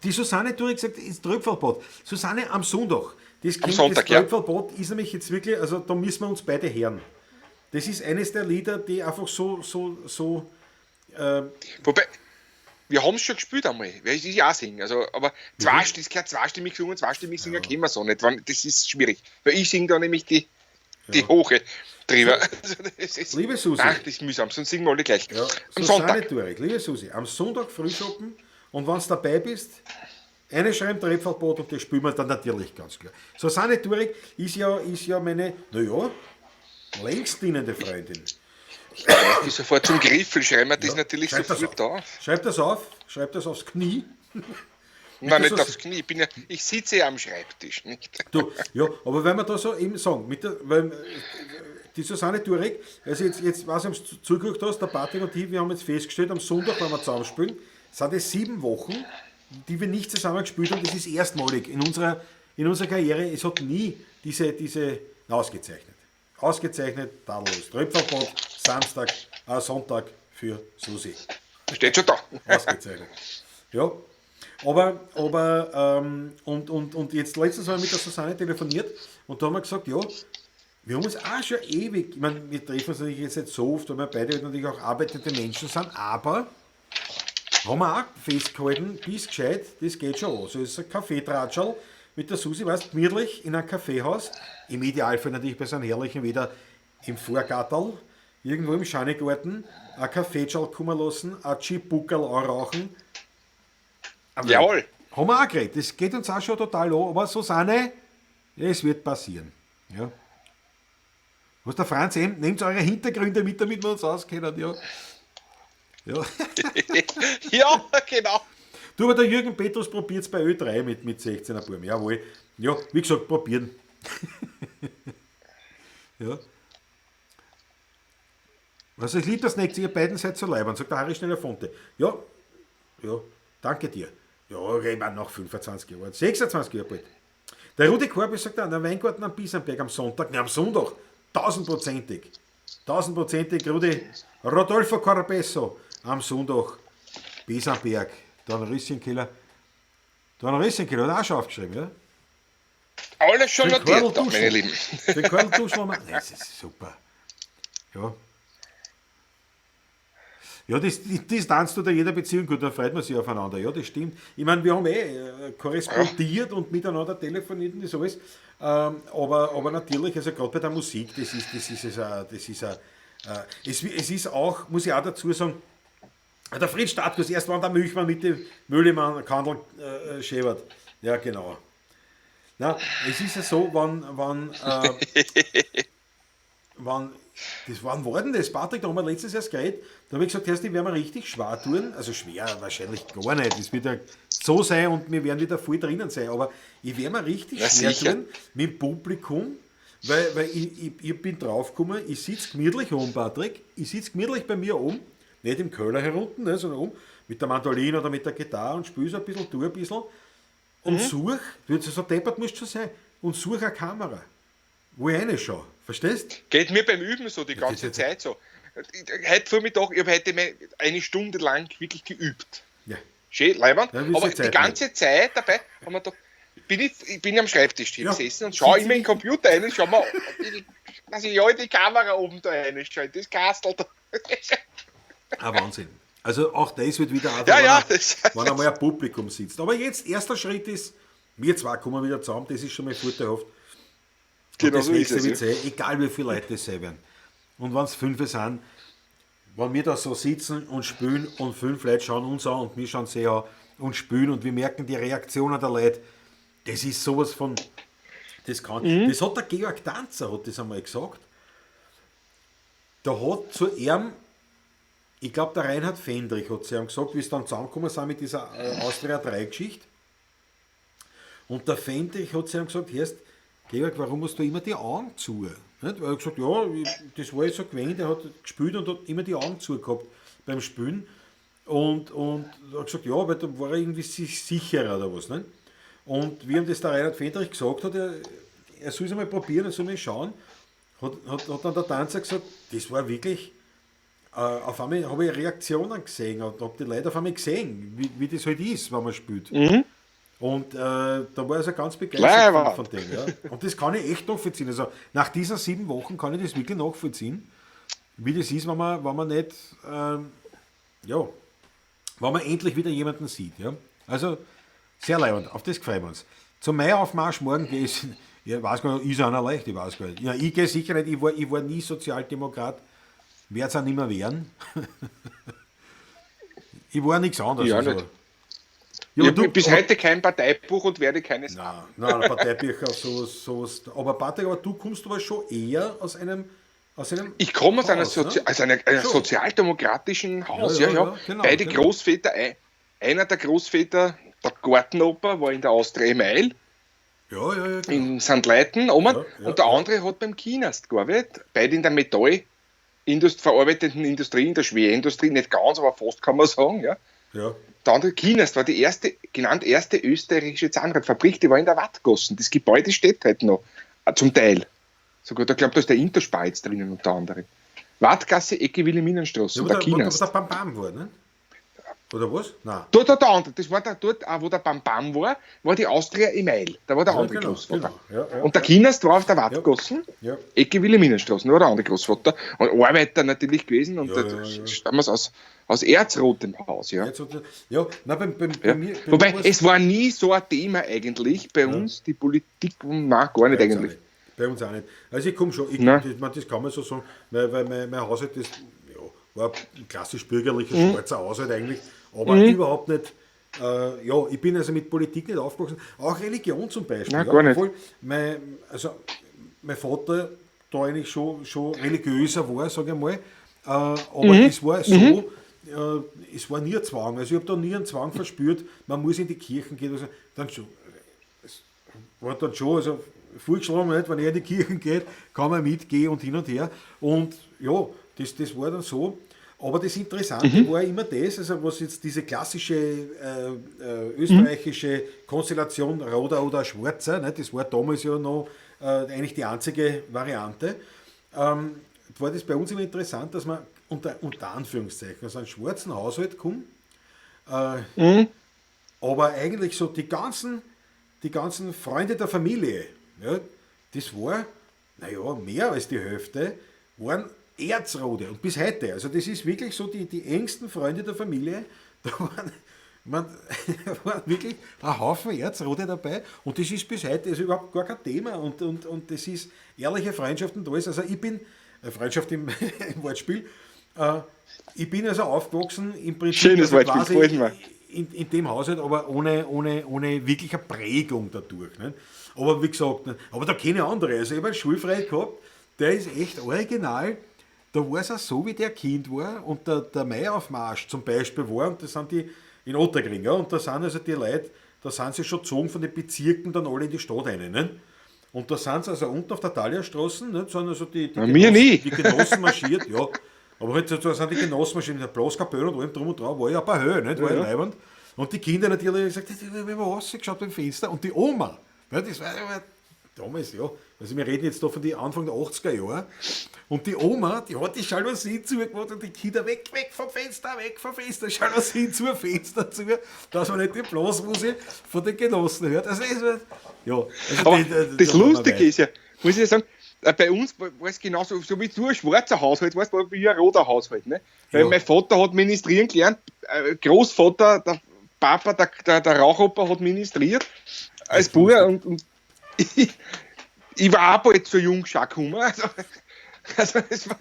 Die Susanne, du hast gesagt, ist Tröpfelbad. Susanne, am Sonntag. Das Sonntag, ja. Tröpfelbad ist nämlich jetzt wirklich, also da müssen wir uns beide hören. Das ist eines der Lieder, die einfach so Wobei, wir haben es schon gespielt einmal, weil ich ja auch singen. Also, aber das gehört zweistimmig gesungen, zweistimig singen können wir so nicht. Das ist schwierig. Weil ich singe da nämlich die Hoche drüber. Also, das ist, Liebe Susi. Ach, das ist mühsam, sonst singen wir alle gleich. Ja, Am Susanne Sonntag. Turek, liebe Susi, am Sonntag Frühschoppen und wenn du dabei bist, eine schreibt Tröpfelbad und das spielen wir dann natürlich ganz klar. Susanne Turek ist ja meine, naja, längst dienende Freundin. Die sofort zum Griffel schreiben wir das natürlich Schreib das sofort auf. da. Schreib das aufs Knie. Nein, nicht das aufs Knie. Ich sitze ja am Schreibtisch. Nicht? Du, ja, aber wenn wir da so eben sagen, weil die Susanne Turek, also jetzt weiß ich, ob du zugeguckt hast, der Patrick und ich, wir haben jetzt festgestellt, am Sonntag, wenn wir zusammenspielen, sind es 7 Wochen, die wir nicht zusammen gespielt haben. Das ist erstmalig in unserer Karriere. Es hat nie diese ausgezeichnet, tadellos. Tröpfelbad, Sonntag für Susi. Steht schon da. Ausgezeichnet. Ja. Aber und jetzt letztens haben wir mit der Susanne telefoniert und da haben wir gesagt, ja, wir haben uns auch schon ewig, ich meine, wir treffen uns natürlich jetzt nicht so oft, weil wir beide natürlich auch arbeitende Menschen sind, aber haben wir auch festgehalten, bis gescheit, das geht schon an. So ist ein Kaffeetratschel mit der Susi, weißt gemütlich in einem Kaffeehaus, im Idealfall natürlich bei so einem herrlichen Wetter im Vorgartel, irgendwo im Schanigarten, ein Kaffeetschal kommen lassen, ein Chip-Buckerl anrauchen. Aber Jawohl. haben wir auch geredet, das geht uns auch schon total an, aber Susanne, es wird passieren. Ja. Was der Franz eben, nehmt eure Hintergründe mit, damit wir uns auskennen, ja. Ja. Ja, genau. Du, aber der Jürgen Petrus probiert es bei Ö3 mit 16er Burm. Jawohl. Ja, wie gesagt, probieren. Ja. Also ich liebe das nicht, ihr beiden seid so leibend, sagt der Harry Schnellerfonte. Ja, danke dir. Ja, ich meine nach 25 Jahren, 26 Jahre bald. Der Rudi Korbis sagt dann, der Weingarten am Biesenberg am Sonntag, am Sonntag, 1000%. Rudi, Rodolfo Corbesso am Sonntag, Biesenberg, dann Rüsschenkeller. Hat er auch schon aufgeschrieben, ja? Alles schon Den Karl notiert, da, meine Lieben. Den Karl Duschmann, das ist super. Ja. Ja, das tanzt du in jeder Beziehung gut, da freut man sich aufeinander. Ja, das stimmt. Ich meine, wir haben korrespondiert und miteinander telefoniert und das alles. Aber natürlich, also gerade bei der Musik, es ist auch, muss ich auch dazu sagen, der Fritz Stadtkus, erst war der Milchmann mit dem Müllemann Kandel schäbert. Ja, genau. Na, es ist ja so, wann wann war denn das? Patrick, da haben wir letztes Jahr geredet, da habe ich gesagt, die werden wir richtig schwer tun, also schwer wahrscheinlich gar nicht, es wird ja so sein und wir werden wieder voll drinnen sein, aber ich werde mir richtig schwer tun mit dem Publikum, weil ich bin draufgekommen, ich sitze gemütlich oben, Patrick, ich sitze gemütlich bei mir oben, nicht im Keller herunten, ne, sondern oben, mit der Mandoline oder mit der Gitarre und spiele so ein bisschen, tue ein bisschen und suche, so deppert musst du schon sein, und suche eine Kamera, wo ich reinschaue. Verstehst? Geht mir beim Üben so die ganze Zeit so. Heute Vormittag, ich habe heute eine Stunde lang wirklich geübt. Ja. Schön, leibend. Ja, aber die ganze Zeit dabei haben wir da, ich bin am Schreibtisch gesessen und schaue immer in den Computer rein und schaue mal, dass ich ja die Kamera oben da reinschaue, das Kastel da. Wahnsinn. Also auch das wird wieder wenn einmal ein Publikum sitzt. Aber jetzt, erster Schritt ist, wir zwei kommen wieder zusammen, das ist schon mal vorteilhaft. Genau so ist es. Egal wie viele Leute das sein werden. Und wenn es 5 sind, wenn wir da so sitzen und spielen und 5 Leute schauen uns an und wir schauen sie an und spielen und wir merken die Reaktionen der Leute, das ist sowas von, das hat der Georg Danzer, hat das einmal gesagt. Da hat zu ihm, ich glaube der Reinhard Fendrich hat zu ihm gesagt, wie es dann zusammengekommen sind mit dieser Austria 3 Geschichte. Und der Fendrich hat zu ihm gesagt, Georg, warum hast du immer die Augen zu? Nicht? Weil er gesagt, ja, das war jetzt so gewesen, der hat gespielt und hat immer die Augen zu gehabt beim Spielen. Und er hat gesagt, ja, weil da war er irgendwie sicherer oder was. Nicht? Und wie ihm das der Reinhard Fendrich gesagt hat, er soll es einmal probieren, er soll mal schauen, hat dann der Tanzer gesagt, das war wirklich, auf einmal habe ich Reaktionen gesehen und habe die Leute auf einmal gesehen, wie das halt ist, wenn man spielt. Und da war er also ganz begeistert von dem. Ja. Und das kann ich echt nachvollziehen. Also nach diesen 7 Wochen kann ich das wirklich nachvollziehen, wie das ist, wenn man nicht, ja, wenn man endlich wieder jemanden sieht. Ja. Also sehr leibend, auf das gefreuen wir uns. Zum Maiaufmarsch morgen gehe ich, ich weiß gar nicht, ist einer leicht, ich weiß gar nicht. Ja, ich gehe sicher nicht, ich war nie Sozialdemokrat, werde es auch nicht mehr werden. Ich war nichts anderes. Ja, also. nicht. Ja, ich habe bis heute kein Parteibuch und werde keines haben. Nein, Parteibücher, sowas. Aber Patrick, du kommst aber schon eher aus einem ich komme aus einem sozialdemokratischen Haus, ja. Genau, beide Großväter, einer der Großväter der Gartenoper war in der Austria Meil, genau. in St. Leiten, und der andere hat beim Kinast gearbeitet, beide in der verarbeitenden Industrie, in der Schwerindustrie, nicht ganz, aber fast kann man sagen, ja. Der andere Kinast war die erste österreichische Zahnradfabrik, die war in der Wattgossen. Das Gebäude steht heute noch, zum Teil. Sogar, ich glaube, da ist der Interspeiz drinnen unter anderem. Wattgasse, Ecke Wilhelminenstraße, der Kinast. Der Bam war, ne? Oder was? Nein. Dort der andere, das war dort, wo der Bam war die Austria Email. Da war der andere Großvater. Genau. Und der Kinast war auf der Wattgossen, Ecke Wilhelminenstraße, da war der andere Großvater. Und Arbeiter natürlich gewesen und stammen aus erzrotem Haus. Ja. Bei mir. Wobei, es war nie so ein Thema eigentlich bei uns, die Politik, nein, gar nicht eigentlich. Bei uns auch nicht. Also ich komme schon, das kann man so sagen, weil mein Haushalt war ein klassisch bürgerlicher, schwarzer Haushalt eigentlich, aber überhaupt nicht, ich bin also mit Politik nicht aufgewachsen, auch Religion zum Beispiel. Nein, gar nicht. Obwohl mein Vater da eigentlich schon religiöser war, sage ich mal, aber es war so, es war nie ein Zwang, also ich habe da nie einen Zwang verspürt, man muss in die Kirchen gehen, also dann schon, es war dann schon, also vorgeschlagen, nicht, wenn er in die Kirchen geht, kann man mitgehen und hin und her. Und ja, das war dann so. Aber das Interessante war immer das, also was jetzt diese klassische österreichische Konstellation Roter oder Schwarzer, ne, das war damals ja noch eigentlich die einzige Variante, war das bei uns immer interessant, dass man unter Anführungszeichen aus einem schwarzen Haushalt kommt, aber eigentlich so die ganzen Freunde der Familie, ja, das war, mehr als die Hälfte, waren Erzrote und bis heute. Also das ist wirklich so, die engsten Freunde der Familie, da waren wirklich ein Haufen Erzrote dabei und das ist bis heute also überhaupt gar kein Thema und das ist ehrliche Freundschaft und alles. Also ich bin, Freundschaft im Wortspiel, ich bin also aufgewachsen im Prinzip schönes Wortspiel, in dem Haushalt, aber ohne wirkliche Prägung dadurch. Nicht? Aber wie gesagt, aber da kenne ich andere. Also ich habe einen Schulfreund gehabt, der ist echt original. Da war es auch so, wie der Kind war und der Maiaufmarsch zum Beispiel war, und das sind die in Otterkring, ja, und da sind also die Leute, da sind sie schon gezogen von den Bezirken dann alle in die Stadt rein. Nicht? Und da sind sie also unten auf der Thalierstraße, nicht? Sind also die Genossen marschiert, ja. Aber halt, so sind die Genossen marschiert in der Blaskapelle und allem drum und dran, war ja ein paar Höhe, nicht? War ja leibend. Und die Kinder natürlich gesagt, wir haben rausgeschaut beim Fenster und die Oma, ja, das war damals, ja, also wir reden jetzt da von den Anfang der 80er Jahre, und die Oma, die hat die Jalousien zugemacht und die Kinder weg vom Fenster, Jalousien zu, Fenster zu, dass man nicht die Blasmusik von den Genossen hört. Also das war, ja. Also aber das Lustige ist ja, muss ich sagen, bei uns war es genauso, so wie du ein schwarzer Haushalt warst, war wie ein roter Haushalt. Ne? Weil mein Vater hat ministrieren gelernt, Großvater, der Papa, der Rauchoper hat ministriert als Bauer und ich war auch bald zur Jungschau-Kummer. Also das war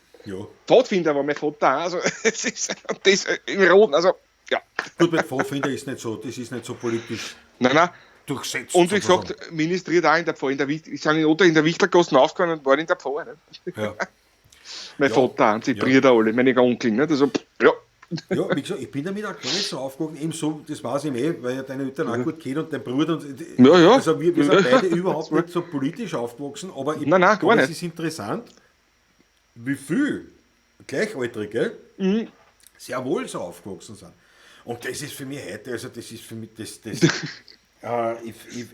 Pfadfinder war mein Vater auch. Also das im Roten, also ja. Gut, mein Pfadfinder ist nicht so, das ist nicht so politisch. Nein. Durchsetzt. Und wie gesagt, ministriert auch in der Pfarre. Ich bin in der Wichtelgasse aufgegangen und war in der Pfarre. Ne? Ja. Mein Vater auch, die Brüder alle, meine Onkel. Ne? Also, ja. Ja, wie gesagt, ich bin damit auch gar nicht so aufgegangen, eben so, das weiß ich weil ich deine Eltern auch gut kenne und dein Bruder. Und, Ja, ja. also wir sind beide überhaupt nicht so politisch aufgewachsen, aber, Nein, gar aber es nicht. ist interessant, wie viel Gleichaltrige sehr wohl so aufgewachsen sind. Und das ist für mich heute, also das ist für mich,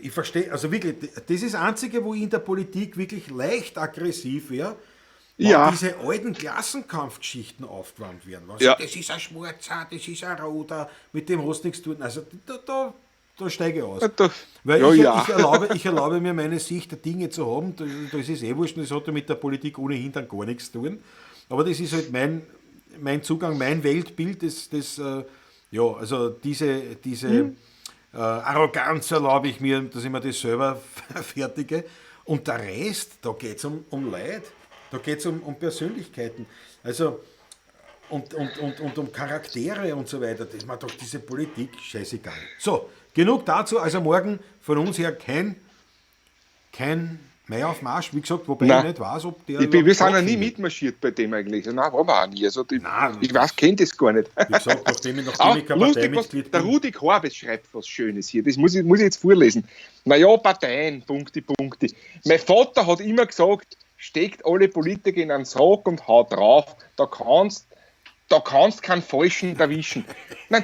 ich verstehe, also wirklich, das ist das Einzige, wo ich in der Politik wirklich leicht aggressiv wäre, wenn Ja, diese alten Klassenkampfgeschichten aufgewärmt werden. Was ja. das ist ein Schwarzer, das ist ein Roter, mit dem hast du nichts zu tun. Also da steige ich aus. Da- Weil ja, ich, ja. ich erlaube mir meine Sicht der Dinge zu haben, das ist eh wurscht, das hat ja mit der Politik ohnehin dann gar nichts zu tun. Aber das ist halt mein Zugang, mein Weltbild, ja, also diese Arroganz erlaube ich mir, dass ich mir das selber fertige. Und der Rest, da geht es um Leid, da geht es um Persönlichkeiten. Also, und um Charaktere und so weiter. Das macht doch diese Politik scheißegal. So, genug dazu. Also morgen von uns her kein Meieraufmarsch, wie gesagt, wobei Nein. ich nicht weiß, ob der. Wir sind ja nie stattfindet. mitmarschiert bei dem eigentlich. Nein, waren wir auch nie. Also Nein. ich weiß, kennt das gar nicht. Wie gesagt, nachdem ich Auch kein lustig, was Parteimitglied der bin. Rudi Korbes schreibt was Schönes hier. Das muss ich jetzt vorlesen. Naja, Parteien, Punkte, Punkte. Mein Vater hat immer gesagt, steckt alle Politiker in einen Sack und haut drauf. Da kannst keinen Falschen erwischen. Nein,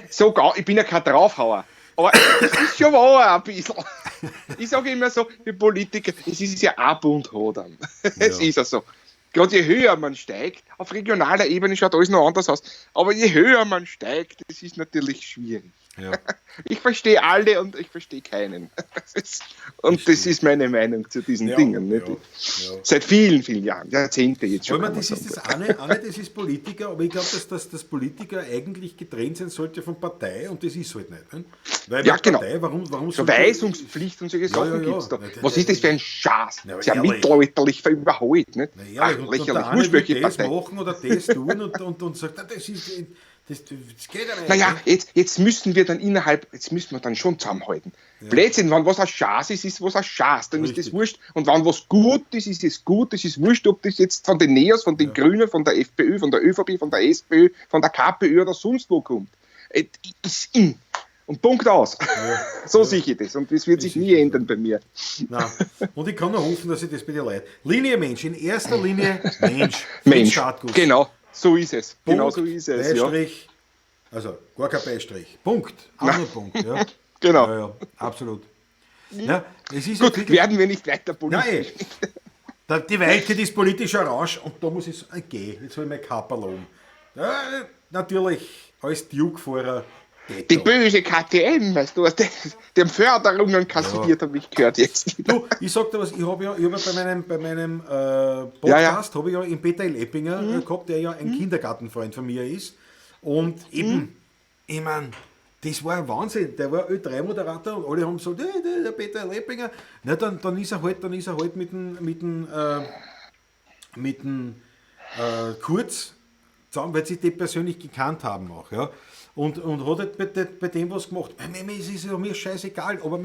ich bin ja kein Draufhauer. Aber das ist schon wahr ein bisschen. Ich sage immer so, die Politiker, es ist ja ein Bund hodern. Es ist ja so. Gerade je höher man steigt, auf regionaler Ebene schaut alles noch anders aus, aber je höher man steigt, das ist natürlich schwierig. Ja. Ich verstehe alle und ich verstehe keinen. Das ist meine Meinung zu diesen Ja, Dingen. Nicht? ja. Seit vielen, vielen Jahren, Jahrzehnte jetzt schon. Aber kann man das ist sagen. das eine, das ist Politiker, aber ich glaube, dass Politiker eigentlich getrennt sein sollte von Partei und das ist halt nicht. Ne? Weil Ja, bei genau. Partei, warum So soll die- Weisungspflicht und solche Sachen ja. gibt es da. Ja, Was ist das für ein Schatz? Ja, Das ist ja ehrlich. mittelalterlich überholt. Nicht? Na ehrlich, und lächerlich. der eine Wurscht, will welche das Partei. machen oder das tun und sagt, na, das geht ja nicht. Naja, ne? jetzt müssen wir dann schon zusammenhalten. Blödsinn, wenn was ein Schaß ist, ist was ein Schaß, dann ist Richtig. das wurscht. Und wenn was gut ist, ist es gut, es ist wurscht, ob das jetzt von den Neos, von den Grünen, von der FPÖ, von der ÖVP, von der SPÖ, von der KPÖ oder sonst wo kommt. Ist in. Und Punkt aus. So sehe ich das. Und das wird sich nie ändern bei mir. Nein. Und ich kann nur hoffen, dass ich das bei dir leid. Linie Mensch, in erster Linie Mensch. Mensch. Startguss. Genau, so ist es. Punkt, Genau so ist es. Ja. Beistrich, also gar kein Beistrich. Punkt. Auch nur Punkt. Ja. Genau. Ja, absolut. Ja, es ist Gut, wirklich- werden wir nicht weiter Nein, politisch. die Weite ist politischer Rausch und da muss ich sagen, jetzt soll ich mein Kapperl um. Ja, natürlich, als Duke-Fahrer. Die böse KTM, weißt du, die haben Förderungen kassiert, habe ich gehört jetzt. Du, ich sag dir was, ich habe ja bei meinem Podcast, habe ich ja den Peter L. Eppinger gehabt, der ja ein Kindergartenfreund von mir ist. Und eben, ich meine, das war ein Wahnsinn. Der war Ö3-Moderator und alle haben gesagt, der Peter L. Eppinger. Na, dann ist er halt mit dem Kurz zusammen, weil sie die persönlich gekannt haben auch, ja. Und hat halt bei dem was gemacht. Es ist ja mir scheißegal, aber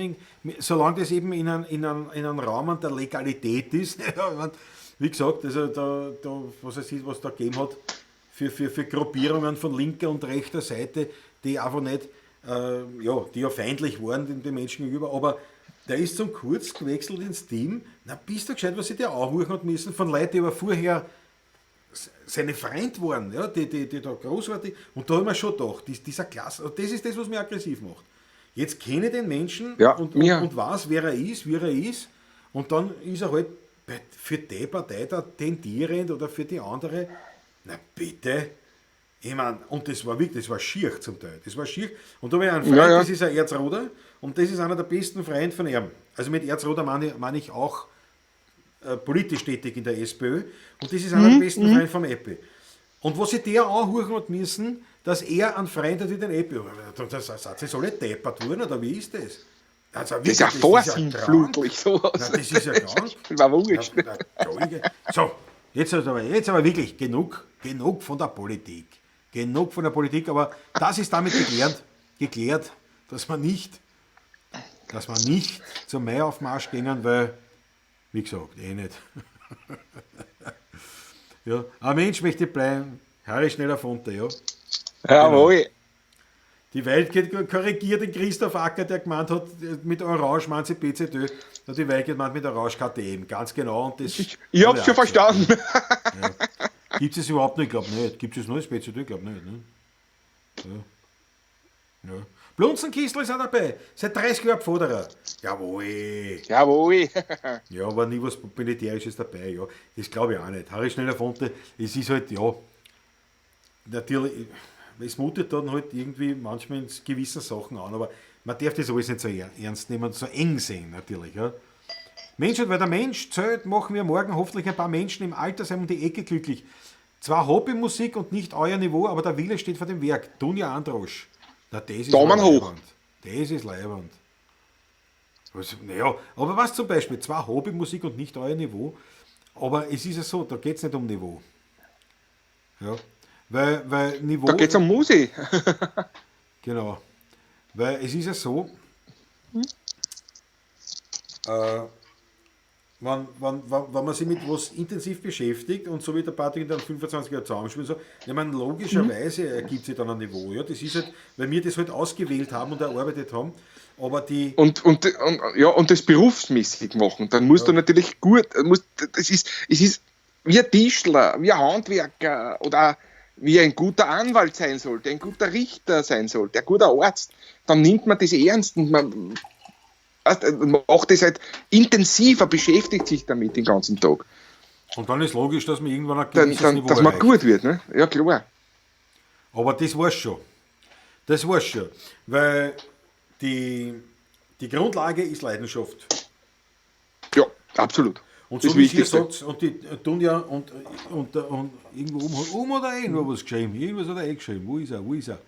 solange das eben in einem Rahmen der Legalität ist, ja, ich mein, wie gesagt, also was weiß ich, was da gegeben hat, für Gruppierungen von linker und rechter Seite, die einfach nicht, die ja feindlich waren den Menschen gegenüber, aber der ist zum Kurz gewechselt ins Team. Na, bist du gescheit, was ich dir anhören hat müssen von Leuten, die aber vorher seine Freund waren, ja, die da großartig, und da haben wir schon gedacht, dieser Klasse, das ist das, was mich aggressiv macht. Jetzt kenne ich den Menschen Ja, und weiß, wer er ist, wie er ist, und dann ist er halt für die Partei da tendierend oder für die andere, na bitte, ich meine, und das war wirklich, das war schier zum Teil, das war schier, und da habe ich einen Freund, das ist ein Erzroder, und das ist einer der besten Freunde von ihm. Also mit Erzroder meine ich auch politisch tätig in der SPÖ, und das ist einer der besten Freunde vom Eppi. Und was sich der anhören hat müssen, dass er einen Freund hat wie den Eppi. Das sagt sie, soll deppert worden, oder wie ist das? Also, Das ist ja vorsinnflutlich, sowas. Na, das ist ja krank. War wurscht. So, jetzt aber wirklich genug von der Politik. Genug von der Politik, aber das ist damit geklärt, dass man nicht zum Maiaufmarsch gehen, weil, wie gesagt, nicht. Ja, ein Mensch möchte bleiben, Harry schneller Fonte, ja. Jawohl. Die Welt geht korrigiert den Christoph Acker, der gemeint hat, mit Orange meint sie BZÖ, hat die Welt gemeint mit Orange KTM, ganz genau. Und das Ich hab's schon verstanden. Ja. Gibt es überhaupt nicht? Ich glaube nicht. Gibt es nur das BZÖ? Ich glaube nicht. Ne? Ja. Blunzenkistel ist auch dabei. Seit 30 Jahren Pfoderer. Jawohl. Jawohl. Ja, aber nie was Militärisches dabei. Ja. Das glaube ich auch nicht. Harry Schneller-Fonte, es ist halt, ja, natürlich, es mutet dann halt irgendwie manchmal in gewissen Sachen an, aber man darf das alles nicht so ernst nehmen und so eng sehen, natürlich. Ja. Menschheit, weil der Mensch zählt, machen wir morgen hoffentlich ein paar Menschen im Altersheim um die Ecke glücklich. Zwar Hobbymusik und nicht euer Niveau, aber der Wille steht vor dem Werk. Dunja Androsch. Na, das ist Daumen hoch. leibend. Das ist leibend. Also, naja, aber was zum Beispiel? Zwar Hobbymusik und nicht euer Niveau, aber es ist ja so, da geht es nicht um Niveau. Ja. Weil Niveau. Da geht's um Musik. Genau. Weil es ist ja so, wenn man sich mit was intensiv beschäftigt und so wie der Patrick dann 25 Jahre zusammenspielt, so, ja, man, logischerweise ergibt sich dann ein Niveau. Ja, das ist halt, weil wir das halt ausgewählt haben und erarbeitet haben, aber die. Und das berufsmäßig machen. Dann musst du natürlich gut, es ist wie ein Tischler, wie ein Handwerker oder wie ein guter Anwalt sein sollte, ein guter Richter sein sollte, ein guter Arzt. Dann nimmt man das ernst und man macht das halt intensiver, beschäftigt sich damit den ganzen Tag. Und dann ist logisch, dass man irgendwann ein gewisses Niveau dass man erreicht. gut wird, ne? Ja, klar. Aber das war's schon. Das war's schon. Weil die Grundlage ist Leidenschaft. Ja, absolut. Und Das so wie ihr Wichtigste. sagt, und die tun ja und irgendwo hat er irgendwo was geschrieben. Irgendwas hat er geschrieben. Wo ist er?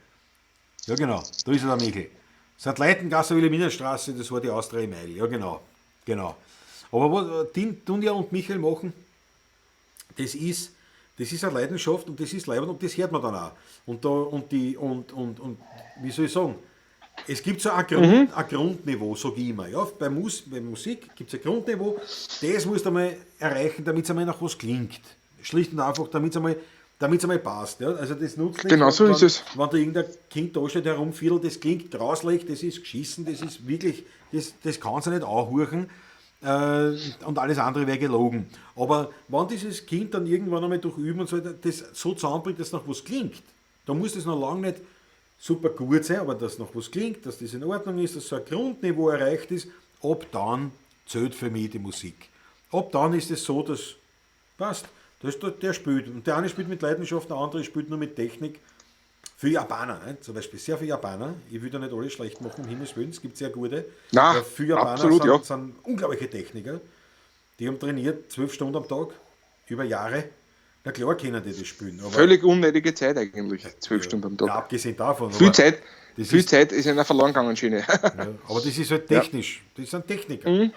Ja genau, da ist er, der Michel. St. Leitengasse, Wilhelminenstraße, das war die Austria Meil. Ja genau. Aber was Dunja und Michael machen, das ist eine Leidenschaft und das ist leibend und das hört man dann auch. Und wie soll ich sagen, es gibt so ein Grundniveau, sage ich immer. Ja? Bei Musik gibt es ein Grundniveau, das musst du einmal erreichen, damit es einmal nach was klingt. Schlicht und einfach, damit es einmal passt. Ja? Also das nutzt nicht, Genau so ist es. wenn da irgendein Kind da steht, herumfiedelt, das klingt rauslegt, das ist geschissen, das ist wirklich, das kann sie nicht anhören. Und alles andere wäre gelogen. Aber wenn dieses Kind dann irgendwann einmal durch Üben und so das so zusammenbringt, dass noch was klingt, dann muss das noch lange nicht super gut sein, aber dass noch was klingt, dass das in Ordnung ist, dass so ein Grundniveau erreicht ist, ab dann zählt für mich die Musik. Ab dann ist es so, dass passt, der spielt. Und der eine spielt mit Leidenschaft, der andere spielt nur mit Technik. Für Japaner, ne? Zum Beispiel sehr viele Japaner. Ich will da nicht alle schlecht machen, um Himmels Willen, es gibt sehr gute. Nein, viele Japaner absolut, sind unglaubliche Techniker. Die haben trainiert 12 Stunden am Tag, über Jahre. Na klar können die das spielen. Aber Völlig unnötige Zeit eigentlich, 12 Stunden am Tag. ja, abgesehen davon. Viel aber Zeit das Zeit ist einer verloren gegangen, Schiene. ja, aber das ist halt technisch. Das sind Techniker.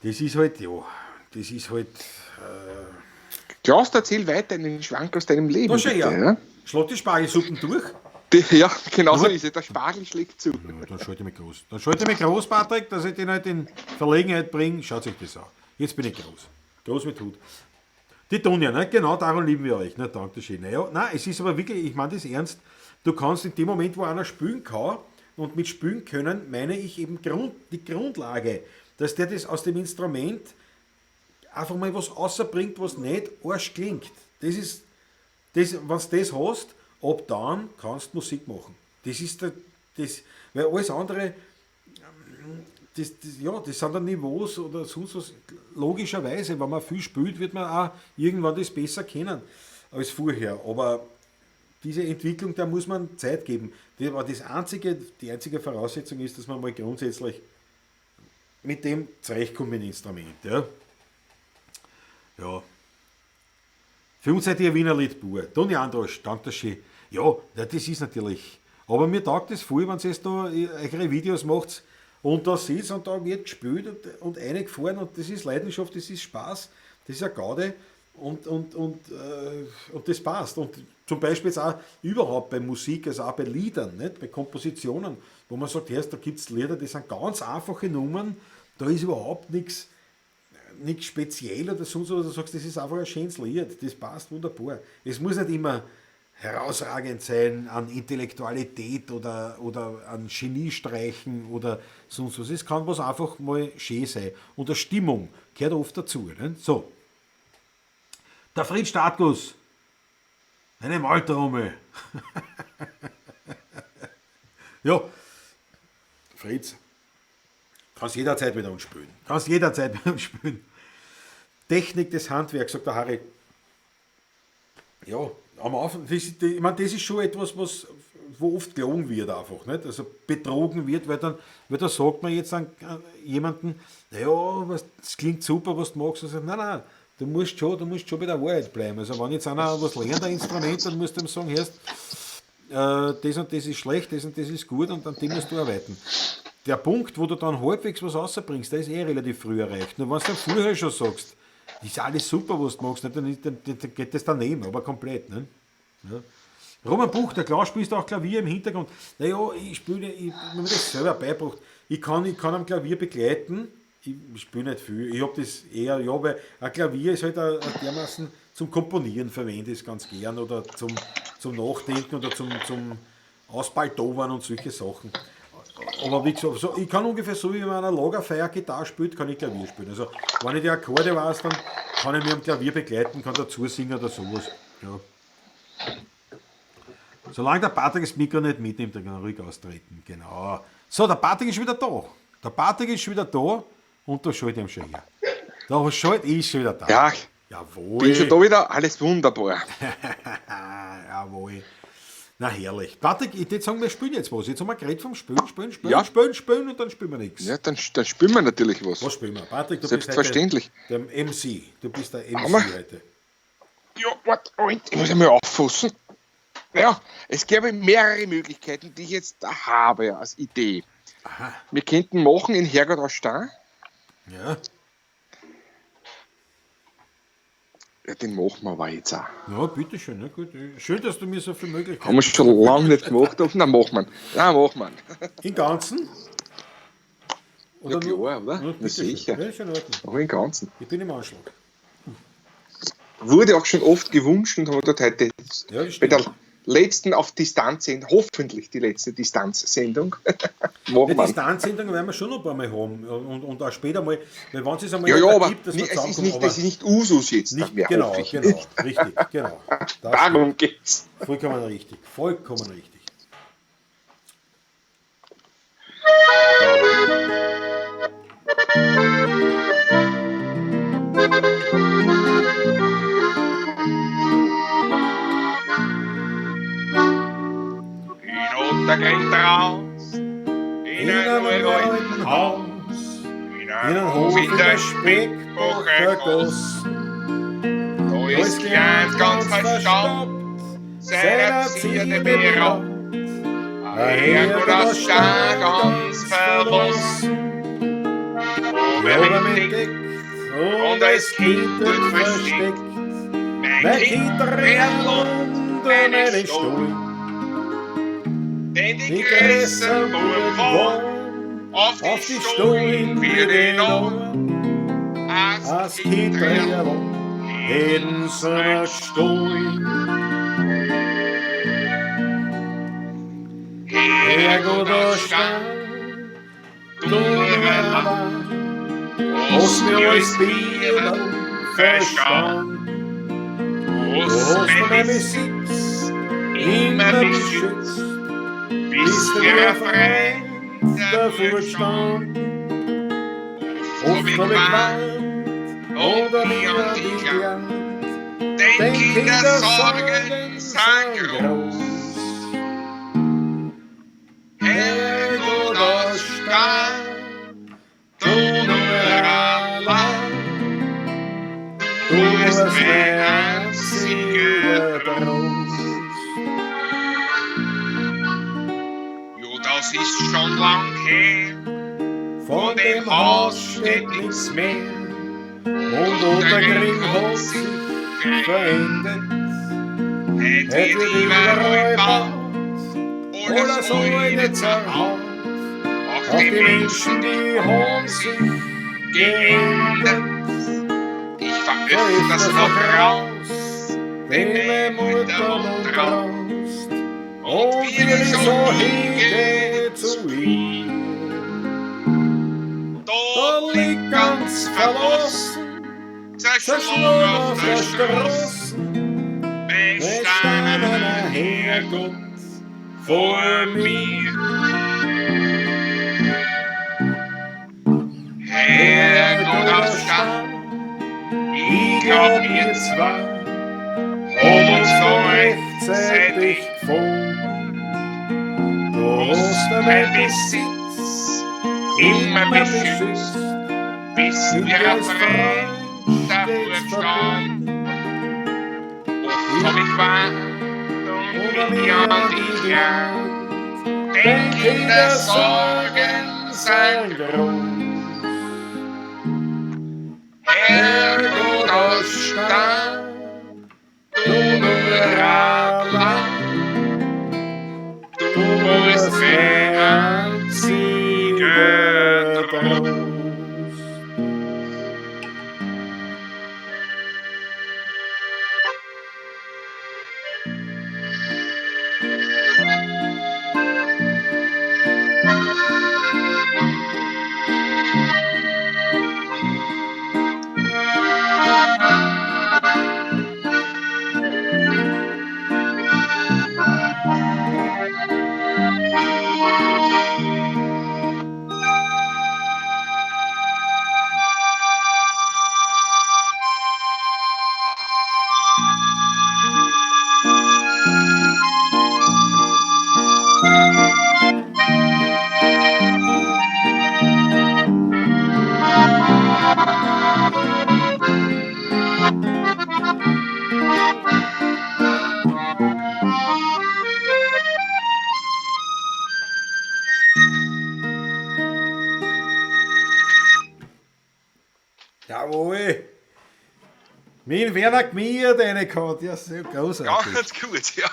Das ist halt, Klaus, erzähl weiter einen Schwank aus deinem Leben. da schau bitte, her. Schlag die Spargelsuppen durch. Ja, genau so Gut. ist es. Der Spargel schlägt zu. Ja, dann schalte ich mich groß. Patrick, dass ich den halt in Verlegenheit bringe. Schaut euch das an. Jetzt bin ich groß. Groß mit Hut. Die tun ja, ne? Genau darum lieben wir euch. Ne? Dankeschön. Naja, nein, es ist aber wirklich, ich meine das ernst, du kannst in dem Moment, wo einer spielen kann, und mit spielen können, meine ich eben die Grundlage, dass der das aus dem Instrument einfach mal was außerbringt, was nicht arsch klingt. Das ist, wenn du das hast, ab dann kannst du Musik machen. Das ist weil alles andere, das sind dann Niveaus oder sonst was. Logischerweise, wenn man viel spielt, wird man auch irgendwann das besser kennen als vorher. Aber diese Entwicklung, da muss man Zeit geben. Aber die einzige Voraussetzung ist, dass man mal grundsätzlich mit dem zurechtkommt mit dem Instrument. Ja. Für uns seid ihr Wiener Lied pur. Toni Androsch, danke schön. Ja, das ist natürlich. Aber mir taugt es voll, wenn ihr da eure Videos macht und da sitzt und da wird gespielt und reingefahren und das ist Leidenschaft, das ist Spaß, das ist eine Gaude und das passt. Und zum Beispiel jetzt auch überhaupt bei Musik, also auch bei Liedern, nicht? Bei Kompositionen, wo man sagt, da gibt es Lieder, die sind ganz einfache Nummern, da ist überhaupt nichts speziell oder sonst was, du sagst, das ist einfach ein schönes Lied, das passt wunderbar. Es muss nicht immer herausragend sein an Intellektualität oder an Geniestreichen oder sonst was. Es kann was einfach mal schön sein. Und der Stimmung gehört oft dazu. Ne? So. Der Fritz Stadtguss. Eine Maltrumme. Ja, Fritz, kannst jederzeit mit uns spielen. Kannst jederzeit mit uns spielen. Technik des Handwerks, sagt der Harry. Ja, am Anfang, ich meine, das ist schon etwas, wo oft gelogen wird einfach, nicht? Also betrogen wird, weil da sagt man jetzt an jemanden, naja, das klingt super, was du machst, und sagt, nein, du musst schon bei der Wahrheit bleiben. Also wenn jetzt einer was lernt, ein Instrument, dann musst du ihm sagen, hörst, das und das ist schlecht, das und das ist gut und an dem musst du arbeiten. Der Punkt, wo du dann halbwegs was rausbringst, der ist relativ früh erreicht. Nur wenn du dann vorher schon sagst, ist alles super, was du machst, dann geht das daneben, aber komplett. Ne? Ja. Roman Buch, der Klaus spielt auch Klavier im Hintergrund. Naja, ich mir das selber beigebracht. Ich kann am Klavier begleiten, ich spiele nicht viel. Ich habe das eher, ja, weil ein Klavier ist halt dermaßen zum Komponieren verwende ich es ganz gern oder zum Nachdenken oder zum Ausbaldowern und solche Sachen. Aber wie gesagt, so, ich kann ungefähr so, wie man eine Lagerfeier Gitarre spielt, kann ich Klavier spielen. Also wenn ich die Akkorde weiß, dann kann ich mir am Klavier begleiten, kann dazu singen oder sowas. Ja. Solange der Patrick das Mikro nicht mitnimmt, dann kann er ruhig austreten. Genau. So, der Patrick ist wieder da. Der Patrick ist schon wieder da und da schalte ich ihm schon her. Da schalte ich schon wieder da. Ja, jawohl. bin schon da wieder, alles wunderbar. Jawohl. Na herrlich. Patrick, ich würde sagen, wir spielen jetzt was. Jetzt haben wir geredet vom Spielen Ja. Spielen und dann spielen wir nichts. Ja, dann spielen wir natürlich was. Was spielen wir? Patrick, du Selbstverständlich. bist heute der MC. Du bist der MC Hammer. heute. Ja, warte, ich muss einmal auffassen. Ja, es gäbe mehrere Möglichkeiten, die ich jetzt da habe als Idee. Aha. Wir könnten machen in Herrgott aus Stein. Ja. Ja, den machen wir aber jetzt auch. Ja, bitteschön. Na gut. Schön, dass du mir so viele Möglichkeiten Haben wir schon lange nicht gemacht, aber dann machen wir ihn. Ja, machen wir ihn. Im Ganzen? Ja, klar, oder? Ja, Na bitteschön. sicher. Ja, ist schon in Ordnung. Auch im Ganzen. Ich bin im Anschlag. Wurde auch schon oft gewünscht und haben wir dort heute Ja, das bei stimmt. der letzten auf Distanz, hoffentlich die letzte Distanzsendung. Machen Die wir. Distanzsendung werden wir schon noch ein paar Mal haben und auch später mal, weil wenn es einmal Ja, noch aber gibt, dass wir es ist zusammenkommen, nicht, das ist nicht Usus jetzt nicht, mehr, genau, hoffe ich. richtig, genau. Das Darum geht's. vollkommen richtig. Da geht er raus, in ein uralten Haus, in einem Hof in der Speckbacher Goss. Da ist Klein ganz verstaubt, seiner Zierde beraubt, ein Herrgott aus Stein ganz verlassen. Aber mit Deck und als Kind dort versteckt, mein Kind rennt unter meinen Stuhl. Denn die größeren Buben wollen auf die Stullen für den Ohren. Als Kindreller in seiner Stuhl. Herrgott aus Stein, du hast mir als Bier verstanden. Du hast mir Sitz immer beschützt. Bist du der Freund dafür gestanden? Oft hab ich gewarnt oder mir an dich gelernt, denn Kindersorgen sind groß. Herrgott aus Stein, du nur allein, du bist mein einziger Trost. Das ist schon lang her, Von dem Haus steht nichts mehr und unter Ring hat sich verändert. hätte wird überall baut, Oder so eine zerhaut. auch Auch die die Menschen, Menschen, die haben sich geändert. Ich war öfters noch raus, wenn meine Mutter noch raus. Und wir so hinge zu ihm. Da liegt ganz verlassen, zerschlungen auf der Straße, wer stand ein Herrgott vor mir. Herrgott aus Stand, Ich glaub, wir zwei haben uns so rechtzeitig gefunden. Du hast mein deinen Besitz immer beschützt, bis wir auf Freund davor gestanden. Oft hab ich warnt und mich an dich gerannt, denk in der Sorgen sein Grund. Herrgott aus Stand, du nur allein, du bist mein einziger Trost. Jawohl. Mein Werner Gmier, deine gehabt. Ja, so großartig. Ganz gut, ja.